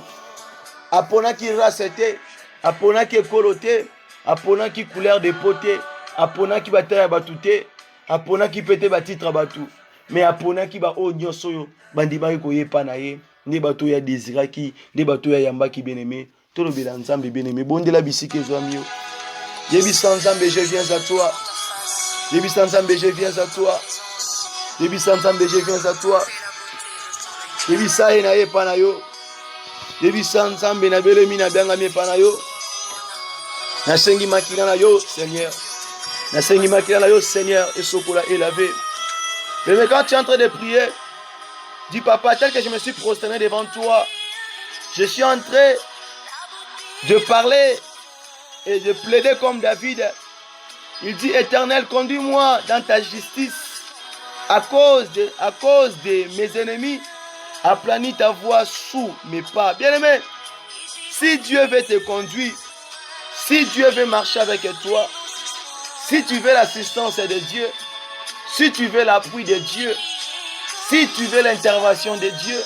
Apona qui racete. Apona qui coloté. Apona qui couleur de poté. Apona qui bataille à batouté. Apona qui pété batitre à batou. Mais apona qui ba o nyosoyo. Bandiba ko yepa na ye. Ne bato ya désira qui. Ne bato ya yamba qui bien aimé. Tout le bien ensemble bien aimé. Bon de la bisike zoamio. Yebi ensemble je viens à toi. Yebi ensemble je viens à toi. Yebi ensemble je viens à toi. Yebi sa na ye pa na yo. Yebi ensemble na belemi na banga me pa na yo. Na sengi makila na yo Seigneur. Na sengi makila na yo Seigneur et sokola est lavé. Mais quand tu es en train de prier, dis papa, tel que je me suis prosterné devant toi, je suis en train de parler et de plaider comme David. Il dit Éternel, conduis-moi dans ta justice. À cause de mes ennemis, aplanis ta voie sous mes pas. Bien-aimé, si Dieu veut te conduire, si Dieu veut marcher avec toi, si tu veux l'assistance de Dieu, si tu veux l'appui de Dieu, si tu veux l'intervention de Dieu,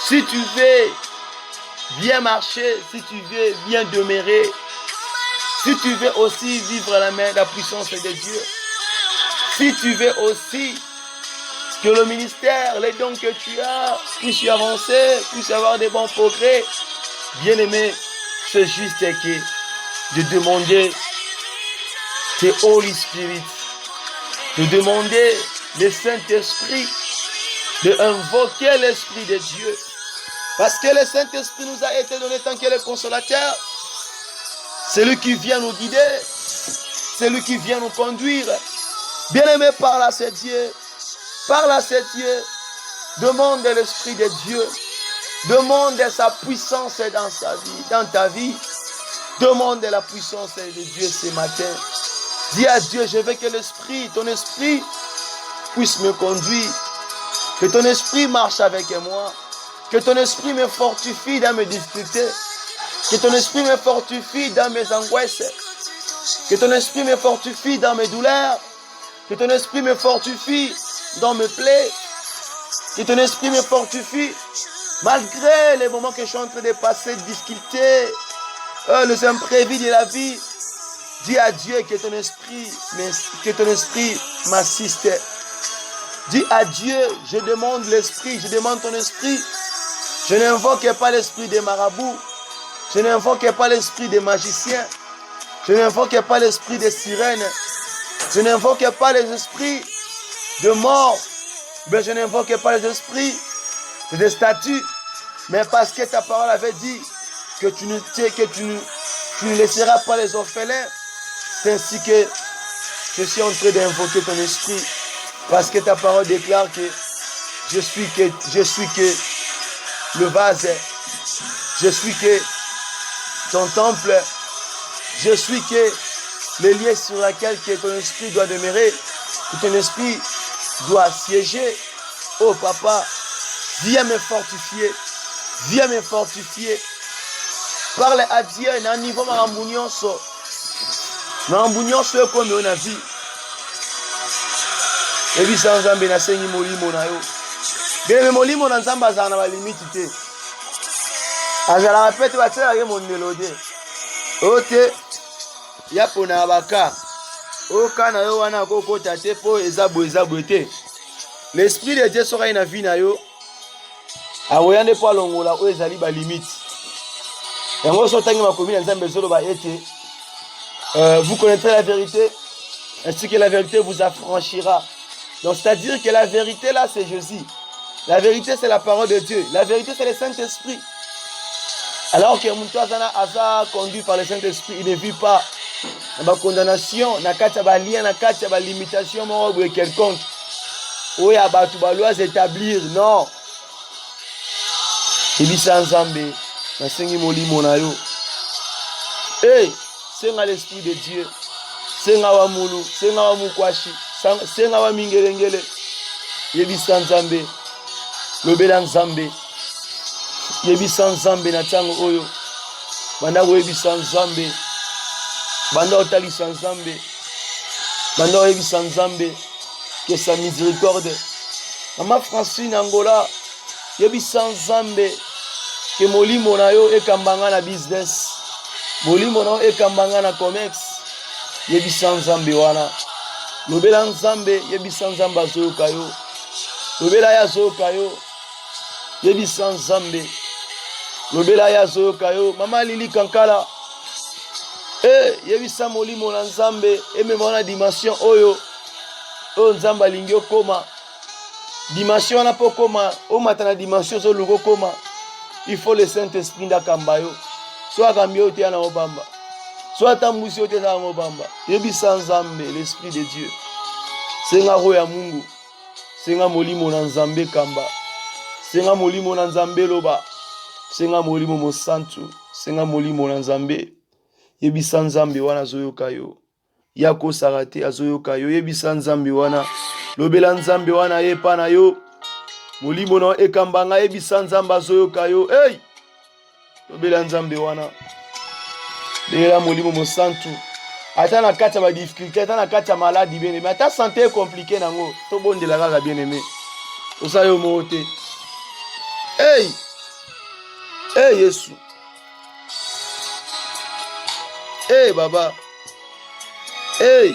si tu veux bien marcher, si tu veux bien demeurer, si tu veux aussi vivre la puissance de Dieu, si tu veux aussi que le ministère, les dons que tu as, puisse y avancer, puisse avoir des bons progrès, bien aimé, c'est juste que de demander tes Holy Spirit, de demander le Saint-Esprit, de invoquer l'Esprit de Dieu. Parce que le Saint-Esprit nous a été donné tant que le consolateur. C'est lui qui vient nous guider. C'est lui qui vient nous conduire. Bien-aimé, parle à ce Dieu. Parle à ce Dieu. Demande l'Esprit de Dieu. Demande sa puissance dans sa vie, dans ta vie. Demande la puissance de Dieu ce matin. Dis à Dieu, je veux que l'Esprit, ton Esprit, puisse me conduire. Que ton Esprit marche avec moi. Que ton Esprit me fortifie dans mes difficultés. Que ton Esprit me fortifie dans mes angoisses. Que ton Esprit me fortifie dans mes douleurs. Que ton Esprit me fortifie dans mes plaies. Que ton Esprit me fortifie malgré les moments que je suis en train de passer, de difficultés, les imprévus de la vie. Dis à Dieu que ton Esprit m'assiste. Dis à Dieu, je demande l'Esprit, je demande ton Esprit. Je n'invoque pas l'esprit des marabouts. Je n'invoque pas l'esprit des magiciens. Je n'invoque pas l'esprit des sirènes. Je n'invoque pas les esprits de mort. Mais je n'invoque pas les esprits C'est des statuts. Mais parce que ta parole avait dit que tu ne laisseras pas les orphelins, c'est ainsi que je suis en train d'invoquer ton esprit. Parce que ta parole déclare que je suis que le vase, je suis que ton temple, je suis que le lieu sur lequel ton esprit doit demeurer, que ton esprit doit siéger. Oh papa, viens me fortifier, viens me fortifier. Parle à Dieu, na niveau marambunionso, marambunionso comme on a vu. Et puis sans Nzambe na sengi molimo na yo. Bien molimo na Nzambe azana ba limite te. Azala répète ba tsela ke mon mélodie. Ote ya pona baka. O kana yo wana ko kota te po ezabo te. L'esprit de Dieu sera na vie na yo. Awoyande po longola o ezali ba limite. Yango so tangi makomi na Nzambe zolo ba ete. Vous connaîtrez la vérité ainsi que la vérité vous affranchira. Donc c'est-à-dire que la vérité là c'est Jésus. La vérité c'est la parole de Dieu. La vérité c'est le Saint-Esprit. Alors que Moutouazana a conduit par le Saint-Esprit, il ne vit pas la condamnation, na katia ba lien, na katia ba limitation ou quelconque. Ou ya batu ba loi établir non. Ebisa Nzambe na sengi molimo na yo. Eh, senga l'esprit de Dieu. Senga wa mulu, senga wa mukwashi, senga wa mingelengele. Yebisa Nzambe. Lobela Nzambe. Yebisa Nzambe na tango oyo. Banda yebisa Nzambe. Banda otalisa Nzambe. Banda yebisa Nzambe que sa miséricorde. Mama Francine Angola yebisa Nzambe que molimo na yo ekambanga na business. Molimo na yo ekambanga na commerce. Yebisa Nzambe wana. Lobela Nzambe yebisa Nzambe azoyoka yo. Lobela ya azoyoka yo. Yebisa Nzambe. Lobela ya azoyoka yo. Mama Lili Kankala. Yebisa molimo na Nzambe. Emema na dimension oyo. Oyo Nzambe alingi okoma. Dimension wana po koma. Omata na dimension zo lungo koma. Il faut le Saint-Esprit ndakamba yo. So akambi yo te na obamba. So atambusi yo te na obamba. Yebisa Nzambe l'esprit de Dieu. Senga roho ya Mungu. Senga molimo na Nzambe kamba. Senga molimo na Nzambe loba. Senga molimo mosantu. Senga molimo na Nzambe. Yebisa Nzambe wana zoyoka yo. Yako sarate azoyoka yo. Yebisa Nzambe wana. Lobela Nzambe wana yepa na yo. Molimo na ekambanga yebisa Nzambe azoyoka yo. Hey! Lobela Nzambe wana. Lobela molimo mosantu. Ata na kati ba difficulté, ata na kati maladie bien aimé. Ata santé compliqué nango. To bondela kaka bien aimé. Osa yo mote. Hey! Hey Yesu. Hey Baba. Hey.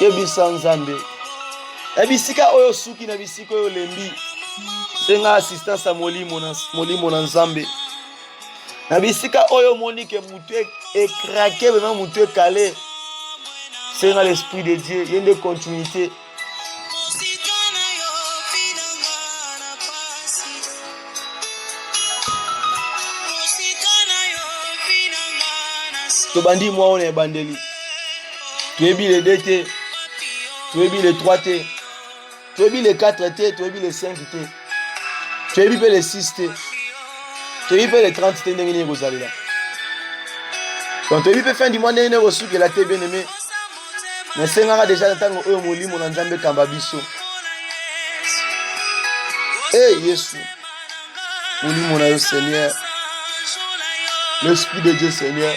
Yebisa Nzambe. Ebisika oyo suki na bisika oyo lembi. Senga assistance à molimo na Nzambe. Na bisika oyo monique mutu écraqué vraiment mutu calé. Senga l'esprit de Dieu, il y a une continuité. Tobandi moi on est bandeli. Tu es les 2 T. Tu es les 3 T. Tu es les 4 T, tu es les 5 T. Tu es les 6 T. Tu es les 30 T ndenge ngozali là. Donc tu es fin du mois ndenge ngosu que la T bien aimé. Mais senga déjà ntango oyo molimo na Nzambe kamba biso. Eh Yesu. Molimo na yo Seigneur. L'esprit de Dieu Seigneur.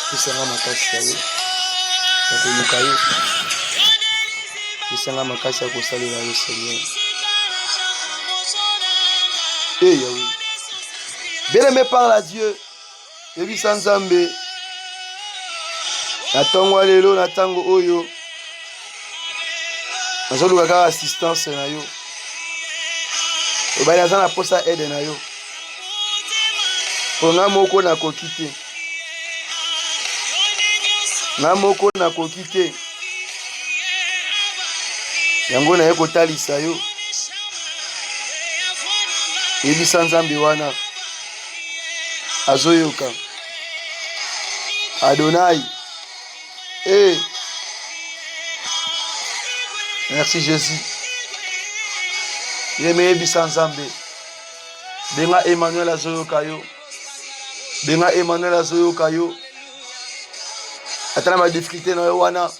Kisanga makasi yawe nakoluka yo, kisanga makasi ya kosalela yo Seigneur. Yawe bien-aimé par la Dieu, yebisa Nzambe na ntongo lelo na ntango oyo nazoluka kaka assistance na yo, obali aza na posa aide na yo mponga moko nakoki te, nga moko nakoki te, yango naye kotalisa yo. Yebisa Nzambe wana azoyoka. Adonai. Merci Jésus. Yebisa Nzambe. Benga Emmanuel azoyoka yo. Benga Emmanuel azoyoka yo. Atana ma difficulté na yo wana.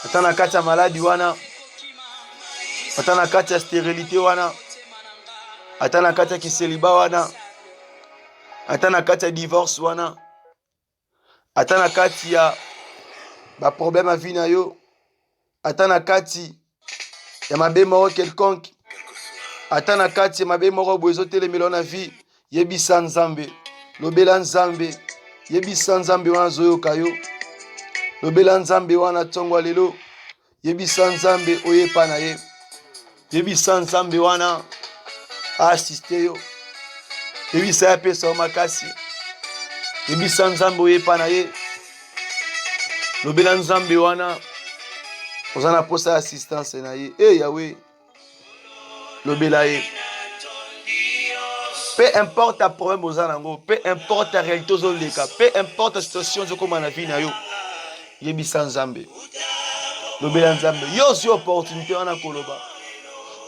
Atana kati ya maladi wana. Atana kati ya stérilité wana. Atana kati ya kiseliba wana. Atana kati ya divorce wana. Atana kati ya ba problème à vie na yo. Atana kati ya mabe moko quelconque. Atana kati ya mabe moko bozo telemelo na vie. Yebisa Nzambe. Lobela Nzambe. Yebisa Nzambe wana zoyoka yo. Lobela Nzambe wana tongo lelo. Yebisa Nzambe oyepa na ye. Yebisa Nzambe wana assiste yo. Yebisa ya pesa makasi. Yebisa Nzambe oyepa na ye. Lobela Nzambe wana ozana posa assistance na ye. Yahweh. Lobelaye. Peu importe ta problème aux anango, peu importe ta réalité aux cas, peu importe la situation de comment on a vu na yo, yebisa nzambe. Lobela nzambe. Yo si opportunité wana koloba.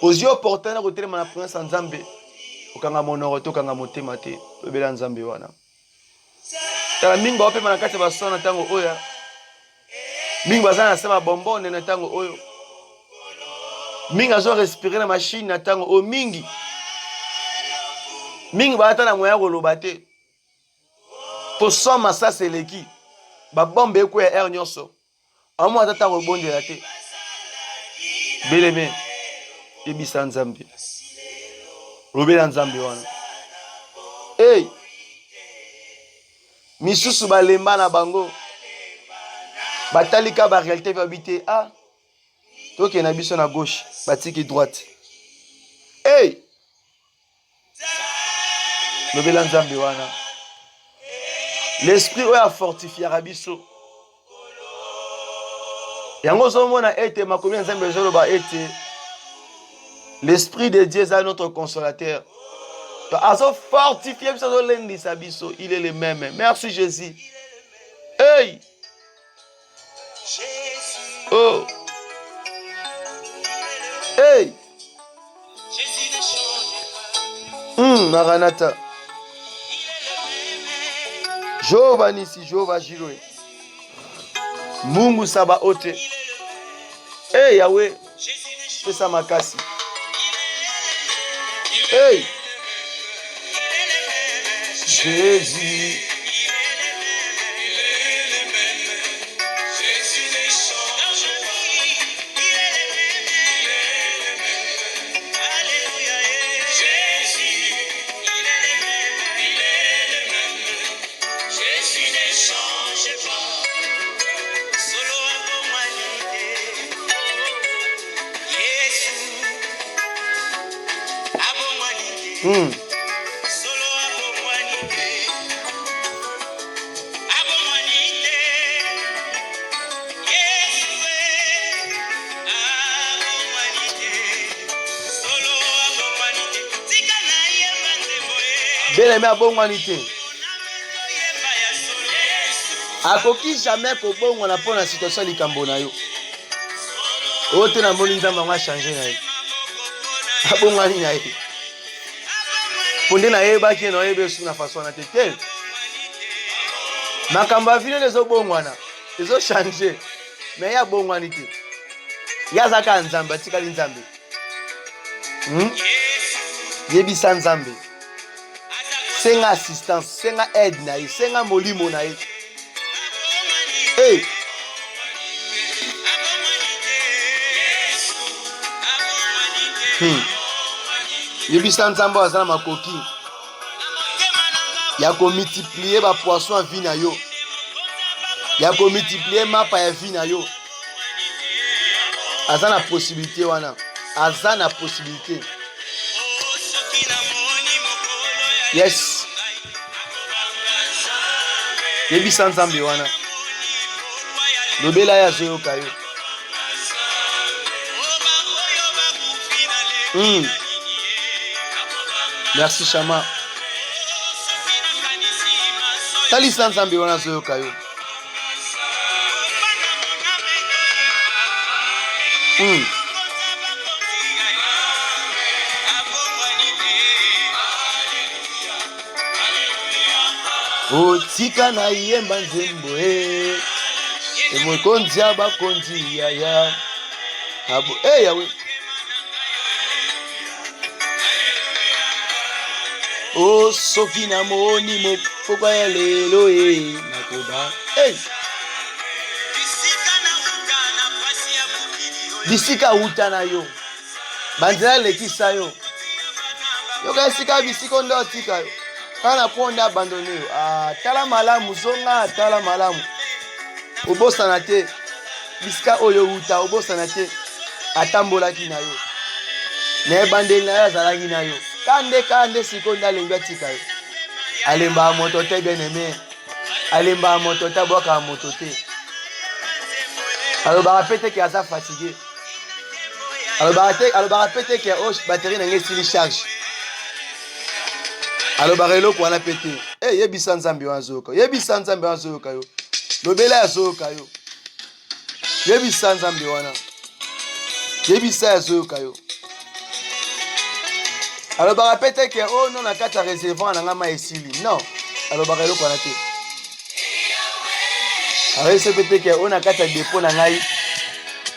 Ozi opportunité na kotelema na présence nzambe. Okanga monoro to kanga motema te. Lobela nzambe wana. Tala mingi ba opema na kati ba sona tango oya. Mingi bazana na sema bombone na tango oyo. Mingi azo respirer na machine na tango o mingi. Mingi ba ata na moya koloba te. Po soma sa seleki. Ba bombe ko ya air nyonso. Amo ata ta rebondela te. Beleme. Yebisa nzambe. Lobela nzambe wana. Hey. Misusu balemba na bango. Batalika ba réalité va habiter ah. Toi qui na biso na gauche, batiki droite. Hey. Lobela nzambe wana. L'esprit oya fortifier biso. Yango zo mona ete makomi nzambe zo loba ete l'esprit de Dieu est notre consolateur. Azo fortifier biso zo lendi sa biso, il est le même. Merci Jésus. Hey. Oh. Hey. Maranatha. Jehova Nisi, Jehova Jireh. Mungu Saba Ote. Hey Yahweh. Pesa makasi. Hey. Jésus. Bien-aimé abongwani te. Akoki jamais kobongwana pona situation likambo na yo. Ote na moni nzamba mwa changer na ye. Abongwani na ye. Ponde na ye ba ki na yebe su na façon na tete. Makamba vino lezo bongwana. Lezo changer. Mais ya bongwani te. Ya zaka nzamba tikali nzambe. Yebisa nzambe. Senga assistance, senga aide na ye, senga molimo na ye. Hey. Yebisa nzambe azala makoki. Ya ko multiplier ba poisson vie na yo. Ya ko multiplier mapa ya vie na yo. Azana possibilité wana. Azana possibilité. Yes. Yebisa nzambe wana. Lobela ya zoyo kayo. Merci Chama. Talisa nzambe wana zoyo kayo. O tika na yemba nzembo emokonzi abakonzi ya abo Yahweh. O soki na moni mopoko ya lelo nakoba bisika uta na yo banzela lekisa yo yoka sika bisiko ndo tika yo kana ponda abandonné yo tala malamu zonga tala malamu obosana te bisika oyo uta obosana te atambolaki na yo na ebandeli na yo azalaki na yo kande siko ndalengi atika yo alemba moto te bien-aimé alemba moto te abwaka moto te alobaka pe te ke aza fatigué alobaka pete ke batterie nange esili charge alobaka eloko wana pete yebisa nzambe wana azoyoka yebisa nzambe wana azoyoka yo lobela azoyoka yo yebisa nzambe wana yebisa azoyoka yo alobaka pete ke no na kati ya réservoir na nga ma esili non alobaka eloko wana te arese pete ke na kati ya depo na ngai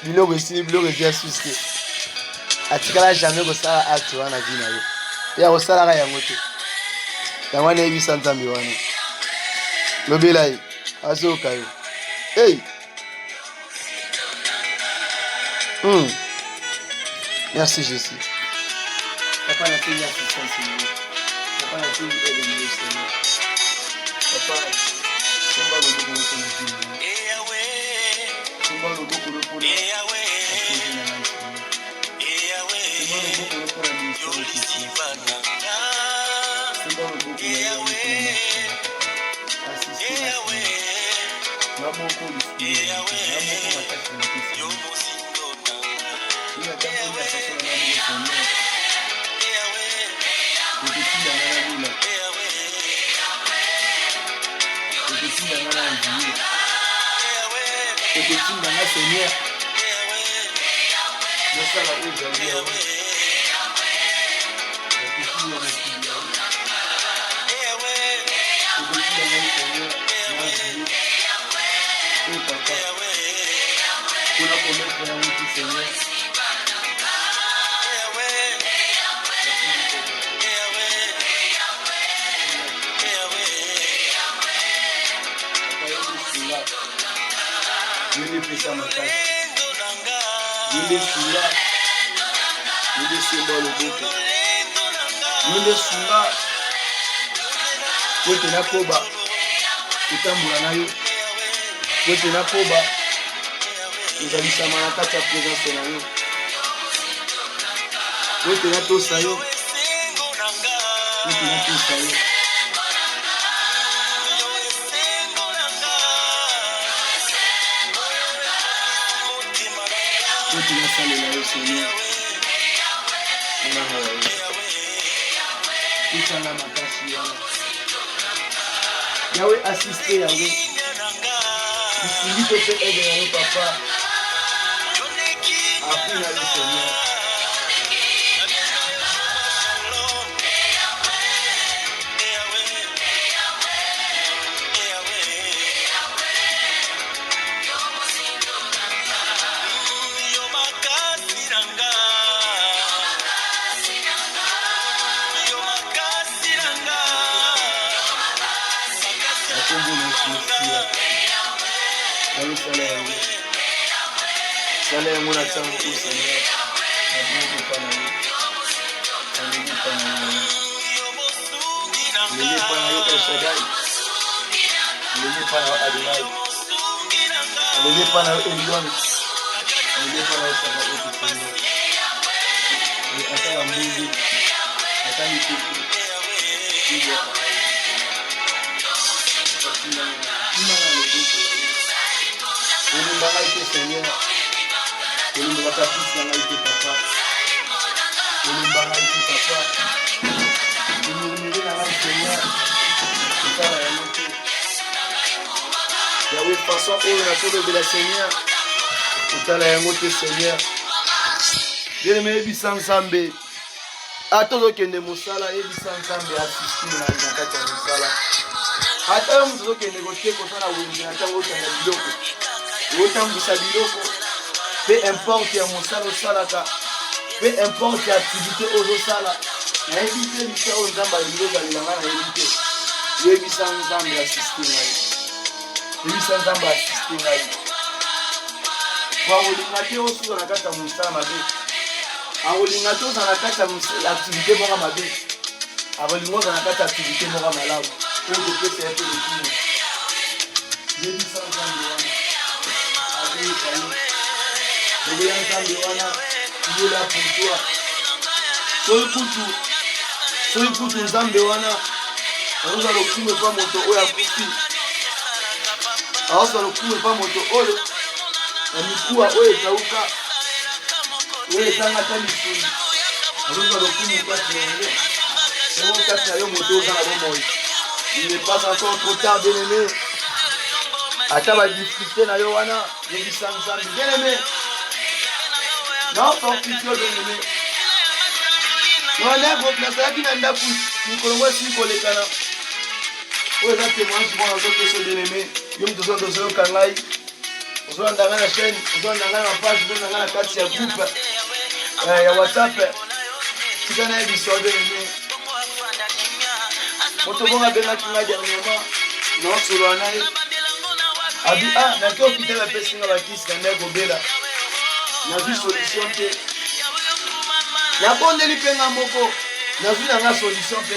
biloko esili biloko ezia susi te atikala jamais kosala acte wana na vi na yo ya kosalaka yango te yango wana eyebisa nzambe wana lobela ye azoyoka yo merci Jésus. Papa n'a fait l'assistance, Seigneur. Papa n'a fait l'aide de nous, Seigneur. Papa, somba le beaucoup de ton vie. Somba le beaucoup de pour la projet de la vie. Somba le beaucoup de pour la ministère de Christ. Somba le beaucoup de la vie pour la assister la Seigneur. N'a beaucoup de Spirit. N'a beaucoup de tâche de la Seigneur. Il y a d'abord la façon de la vie, Seigneur. Le petit dans la vie là. Le petit dans la vie. Le petit dans la Seigneur. Je sais la vie de la vie. Le petit dans la Seigneur. Le petit dans la Seigneur. La vie. Oh papa. Pour la première fois dans le Seigneur. Yende pesa makasi yende sunga yende semba loboko yende sunga kote na koba kotambola na yo kote na koba ozalisama na kati ya présence na yo kote na tosa yo kote na tosa yo kote na salela yo Seigneur kusanga makasi wana yawe assiste yawe bisimbi to mpe aide na yo papa apui na yo Seigneur Sala yangu na tangu Seigneur. Nabii pana yo. Nabii pana yo. Nabii pana yo El Shaddai. Nabii pana yo Adonai. Nabii pana yo Elion. Nabii pana yo Sabaoth Seigneur. Ni atala mbingu. Atali kuku. Ndiyo. Seigneur. Olimba kapisi na ngai te papa. Olimba ngai te papa. Olimba ngai Seigneur. Utala ya moto. Yawe façon oyo na tolo de la Seigneur. Utala ya moto Seigneur. Bien-aimé ebisa Nzambe. Atolo kende mosala ebisa Nzambe assistir na kati ya mosala. Ata mtu kende koteko sana wengi na tango tanga biloko. Otambisa biloko. Peu importe ya mosala osalaka, peu importe ya activité ozosala, nayebi te bisa oyo Nzambe alingi ozalelanga nayebi te. Yebisa Nzambe asiste ngai. Yebisa Nzambe asiste ngai. Akolinga te osuka na kati ya mosala mabe. Akolinga te oza na kati ya activité moko mabe. Akolinga oza na kati ya activité moko malamu. Oyo kopesa ye te lekini. Yebisa Nzambe wana. Akoyeka yo. Le Nzambe wana il est là pour toi. Soy kutu Nzambe wana aoza lokume pa moto oyo akufi. Aoza lokume pa moto oyo na mikuwa oyo ekauka. Oui, ça m'a tellement dit. Alors, on va le coup, pas c'est mon quatre ailleurs moto dans la bombe. Il n'est pas encore trop tard, bien aimé. Attends, on va discuter dans Yohana. Je dis ça, bien aimé. Non, pas officiel, bien aimé. Non, on a votre place qui n'a pas poussé. Nous connaissons si vous les canards. Oui, là, témoigne qui vont en autre chose, bien aimé. Nous sommes tous en train de canal. Nous sommes dans la chaîne, nous sommes dans la page, nous sommes dans la carte, il y a groupe. Il y a WhatsApp. Si vous avez des histoires, bien aimé. Motobo abenga kinga dernièrement non solo anaye abi na ko kitela pesinga bakisi kana kobela na vi solution te na bondeli penga moko na vi na solution te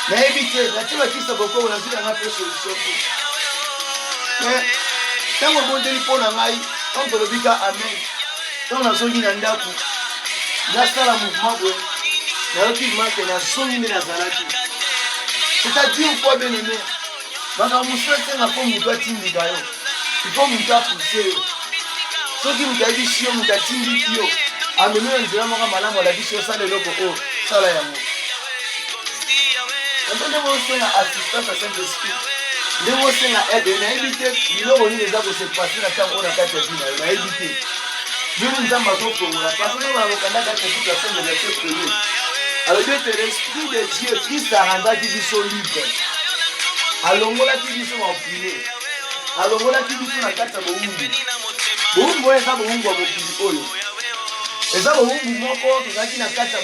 na ebite na tiba kisa boko na vi na pe solution te mais tango bondeli pona ngai on to lobika amen to na zongi na ndaku na sala mouvement boy na yoki manke na songi na zalaki. C'est-à-dire quoi, bien aimé? Dans la moussette, c'est la forme de Tindi Gayo. Il faut me faire pousser. Ceux qui me disent si on me dit Tindi Kyo, à me mettre un diamant à malin, on l'a dit sur ça, les locaux, ça là, yamu. Maintenant, on fait l'assistance à Saint-Esprit. Nous aussi, on a aidé, on a évité. Il a remis les arbres se passer la temps où on a quatre filles, on a évité. Nous nous avons fait pour la parce que nous avons quatre filles, la scène de verset premier. Alors Dieu te l'esprit de Dieu, Christ a rendu qui dit son libre. Alors on l'a dit son empilé. Alors on l'a dit son akata boumbu. Boumbu est ça boumbu à bopili oyo. Et ça boumbu moko tozaki na kata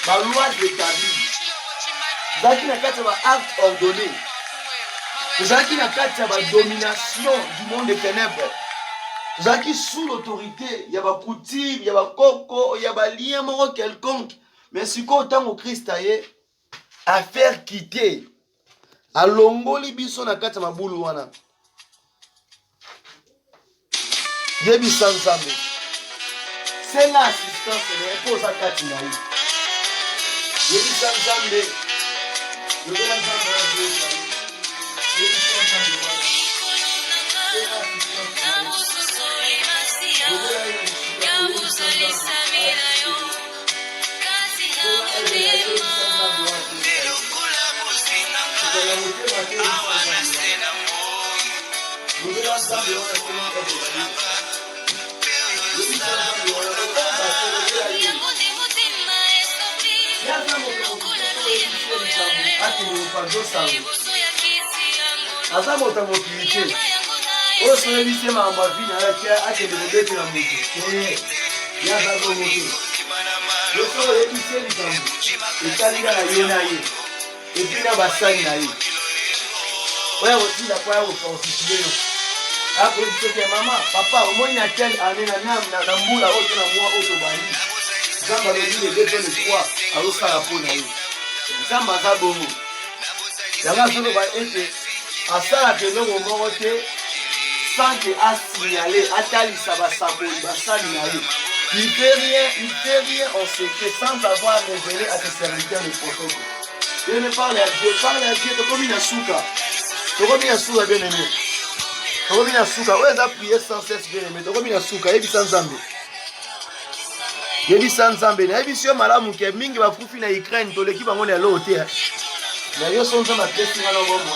ba loi établie. Zaki na kata ba acte ordonné. Zaki na kata ba domination du monde des ténèbres. Zaki sous l'autorité, il y a ba coutume, il y a ba koko, il y a ba lien moko quelconque. Mais si autant au Christ a faire quitter a longoli biso na kata mabulu wana yebi sanzambe c'est l'assistance ne pose à kati na yi yebi sanzambe yebi sanzambe yebi sanzambe Asa mota mobilité. O so ebise ma mbavi na ya ake de bete na mutu. Ya za go mutu. Yo so ebise ni kambu. Italinga na yena ye. Ebina basani na ye. Oya wotinda kwa yo constituer yo. Hapo ndike mama, papa, omoni na tel anena na mbula oto na mwa oto bani. Zamba lobile bete le kwa arusa la pona yo. Zamba za bongo. Yanga solo ba ete asala ke longo moko te sans que a signalé atalisa basakoli basali na yo. Il fait rien en secret sans avoir révélé à tes serviteurs le prophète. Je ne parle à Dieu, de comme une souka. De comme une souka bien aimé. De comme une souka. Où est-ce que prier sans cesse bien aimé? De comme une souka. Yebi sans zambe. Yebi sans zambe. Yebi si on malamu ke mingi ba kufi na Ukraine to l'équipe ngone ya lote. Na yo son sama pesi ngalo bombo.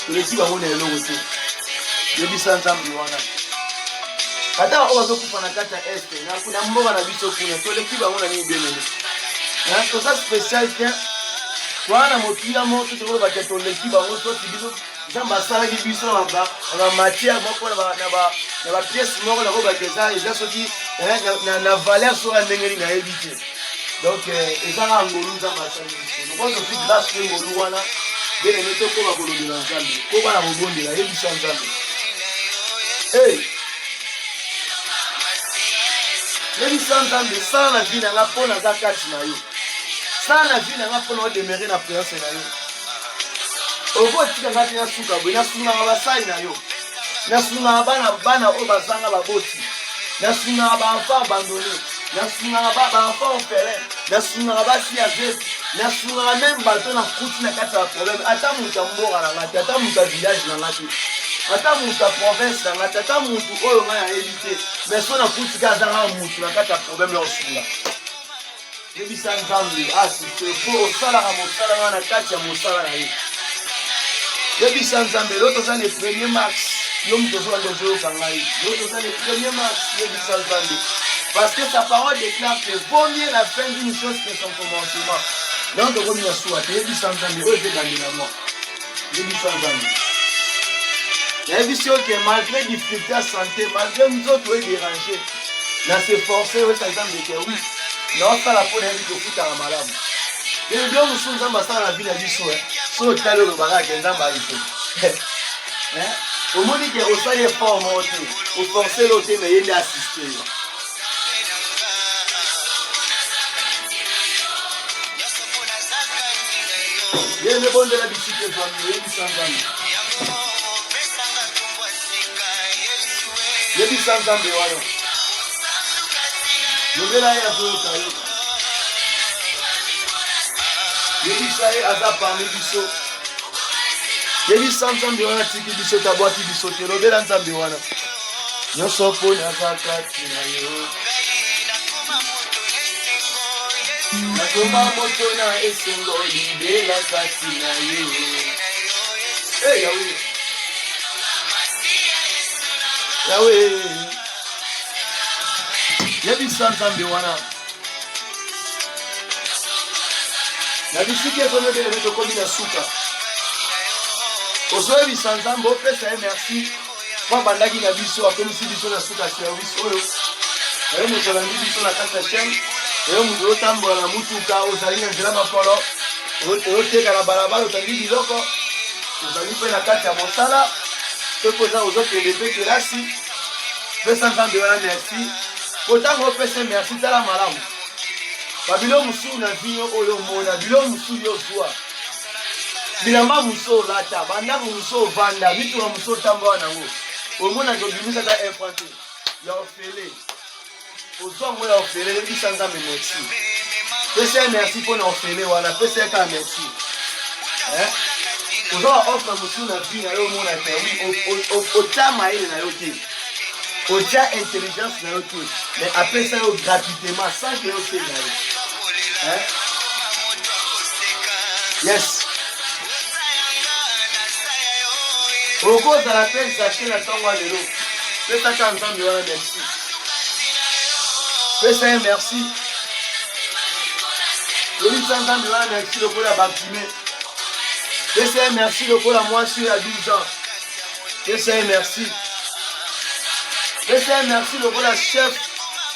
To l'équipe ngone ya lote. Yebi sans zambe wana. Ata wa bazokufa na kata este na kuna mboga na biso kuna to l'équipe ngone ni bien aimé. Hein, tout ça spécial tiens. Wana motia moto to ba to l'équipe ngone to tibiso. Zamba sala ki biso na matière moko na ba pièce moko na ko ba keza eza soki na valeur so ndengeli na éviter. Donc eza na ngolu zamba sala biso. Ko so fi grâce ke ngolu wana bene meto ko ba ko lo na nzambe. Ko ba na bobondi la yebisa nzambe. Hey. Yebisa nzambe sala na vie na nga pona za kati na yo. Sala na vie na nga pona o demeurer na présence na yo. Obo tika ngati na suka bwe na sunga basai na yo. Na sunga bana o bazanga baboti. Na sunga ba enfant abandonné. Na sunga ba enfant orphelin. Na sunga ba si ya Jésus. Na sunga même bato na kuti na kati ya problème. Ata muta mbora na ngati, ata muta village na ngati. ata mutu ya province na ngati ata mutu oyo ngai ayebi te mais so nakutika azanga mutu na kati ya problème ya kosunga yebisa nzambe asiste po osalaka mosala nga na kati ya mosala na ye yebisa nzambe lo toza le premier max yo mutu ozolanda ozoyoka ngai yo toza le premier max yebisa nzambe parce que sa parole déclare que vaut mieux la fin d'une chose que son commencement donc tokomi na suwa te yebisa nzambe oyo ezebandela moi yebisa nzambe yebisi oke malgré difficulté ya santé malgré nzoto edérange na s'efforce oyesa nzambe ke oui naosala mpo nayebi tofutaka malamu bilo mosusu nzambe asala na vi na biso so otali olobaka ke nzambe ayi te omoni ke osali effort moko te oforce lo te me ye nde assiste yo ye mebondela bisika ezwami oyebisa nzambe yebisa nzambe wana lobela ye azoyoka yo yebisa ye aza parmi biso yebisa nzambe wana tiki biso tabwaki biso te lobela nzambe wana nyonso mpo naza kati na yo nakoma moto na esengo libela kati na yo yawe yawe yebisa nzambe wana na bisika ezonobelebe tokomi na suka ozoyebisa nzambe opesa ye merci mwa bandaki na biso akomisi biso na suka service oyo naye moto alandi biso na kati ya chaine naye moto otambola na mutuka ozali na nzela mapolo ozoteka na balabala otandi biloko ozali mpe na kati ya mosala mpe mpoza ozokende mpe kelasi pesa nzambe wana merci kotango opesa merci tala malamu babilo mosusu na vino oyo omona bilo mosusu yozwa bilamba mosusu olata bandako mosusu ovanda mituka mosusu otambola nango omonaka obimisaka infante ya ofele ozwa ngo ya ofele yebisa nzambe merci pesa ye merci mpo na ofele wana pesa ye kaka merci ozwa ba offre mosusu na vi na yo omonaka otya mayele na yo te otya intelligence na yo te mais apesa yo gratuitement sans que yo senga yo yes okozala mpe nzake na ntango ya lelo pesaka nzambe wana merci pesa ye merci yebisa nzambe wana merci lokola baptime pesa ye merci lokola mwasi oyo ya 12 ans pesa ye merci pesa ye merci lokola chef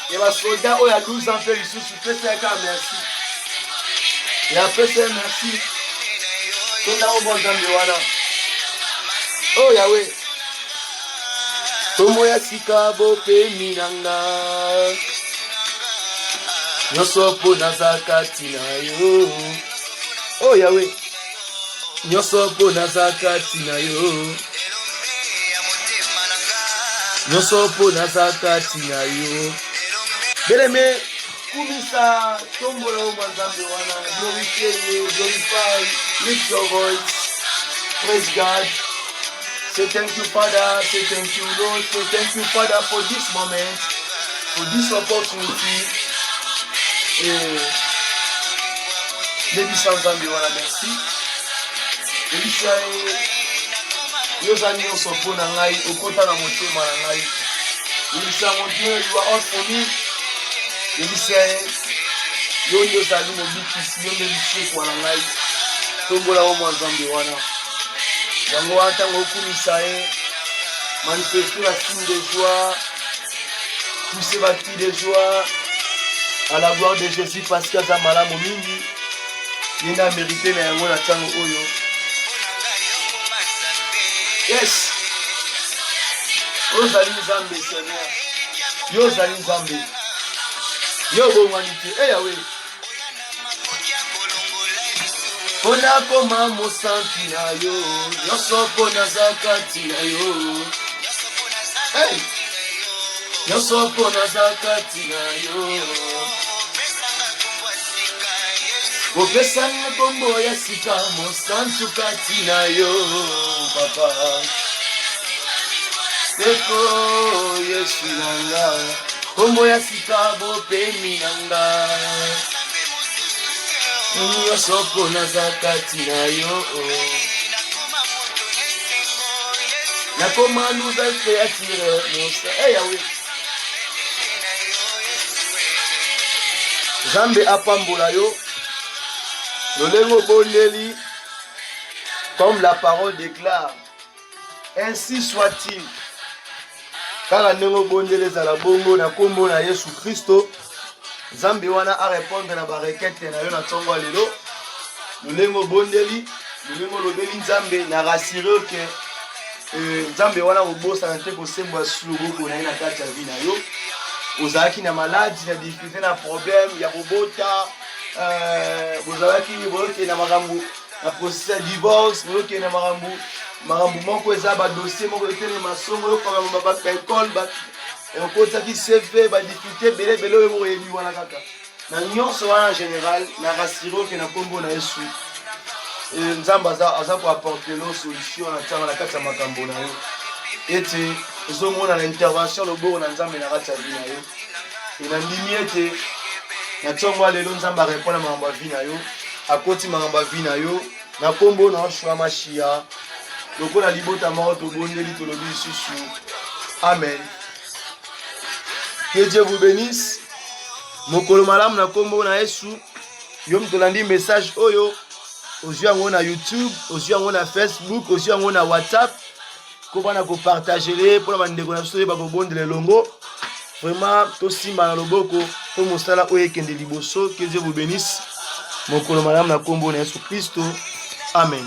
ya basoldat oyo ya 12 ans mpe lisusu pesa ye kaka merci ya pesa ye merci tondango bo nzambe wana oh yawe tomo ya sika bopemi na nga nyonso mpo naza kati na yo oh yawe nyonso mpo naza kati na yo nyonso mpo naza kati na yo beleme kumisa tombola o nzambe wana glorify you glorify lift your voice praise God. Say thank you, Father. Say thank you, Lord. Say thank you, Father, for this moment, for this opportunity. Maybe sometimes you wanna merci. Maybe say you zani osopo na ngai okota na motema na ngai. Maybe say mon Dieu, you are all for me. Maybe say you zali mobikisi yo maybe kwa na ngai. Tombola o mwanzambe wana. Yango watango kumisa ye manifester la signe de joie, pousser ma cri de joie à la gloire de Jésus parce qu'il y a malamu mingi yenda mérité na yango na tango oyo. Yes, ozali nzambe Seigneur, yo ozali nzambe, yo bongwanite yawe pona koma mosanti na yo nyonso mpo naza kati na yo nyonso mpo naza kati na yo kopesanga kombo ya sika mosantu kati na yo papa Seko Yesu nanga kombo ya sika bopemi nanga nyonso mpona za kati na yo nakoma nous a créature mosa yawe Nzambe apambola yo lolengo bondeli comme la parole déclare ainsi soit-il kaka ndenge bondeli ezala bongo na kombo na Yesu Kristo Nzambe wana a répondre na ba requête na yo na tongo lelo lolengo bondeli lolengo lobeli Nzambe na rassurer que Nzambe wana obosana te kosemba suluboko na ye na kati ya vie na yo ozalaki na maladie na difficulté na problème ya kobota bozalaki boyoke na makambo na processus ya divorce boyoke na makambo moko eza badossier moko etene masongo oyokaka babaka ekole okotaki CV badifficulté belebele oyo moko oyebi wana kaka na nyonso wana en général na rassure oke na kombo na Yesu Nzambe aza koapporte lo solution na ntango na kati ya makambo na yo ete ezomona na intervention loboko na Nzambe na kati ya vie na yo enandimi ete na ntongo ya lelo Nzambe arépond na makambo ya vie na yo akoti makambo ya vie na yo na kombo na Yoshua Mashiach lokola libota moko tobondeli tolobi lisusu amen. Que Dieu vous bénisse. Mokolo malamu na kombo na Yesu yo mtolandi message oyo ozwi yango na YouTube, ozwi yango na Facebook, ozwi yango na WhatsApp ko bana ko partager le pour bandeko na biso ba ko bondela longo vraiment tosimba na loboko po mosala oyo ekende liboso. Que Dieu vous bénisse. Mokolo malamu na kombo na Yesu Kristo amen.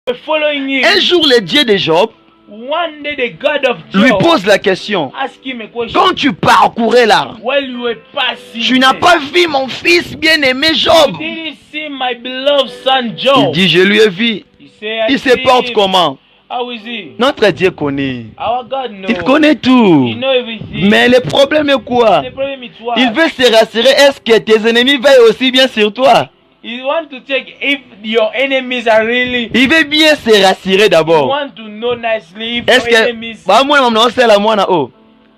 Un jour, le Dieu de Job lui pose la question. Quand tu parcourais là, tu n'as pas vu mon fils bien-aimé Job? Il dit, je lui ai vu. Il se porte comment? Notre Dieu connaît. Il connaît tout. Mais le problème est quoi? Il veut se rassurer. Est-ce que tes ennemis veillent aussi bien sur toi? You want to check if your enemies are really. Il veut bien se rassurer d'abord. You want to know nicely if est-ce your que enemies.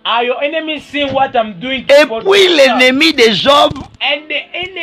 Are your enemies seeing what I'm doing? Et puis l'ennemi de Job. And the enemy.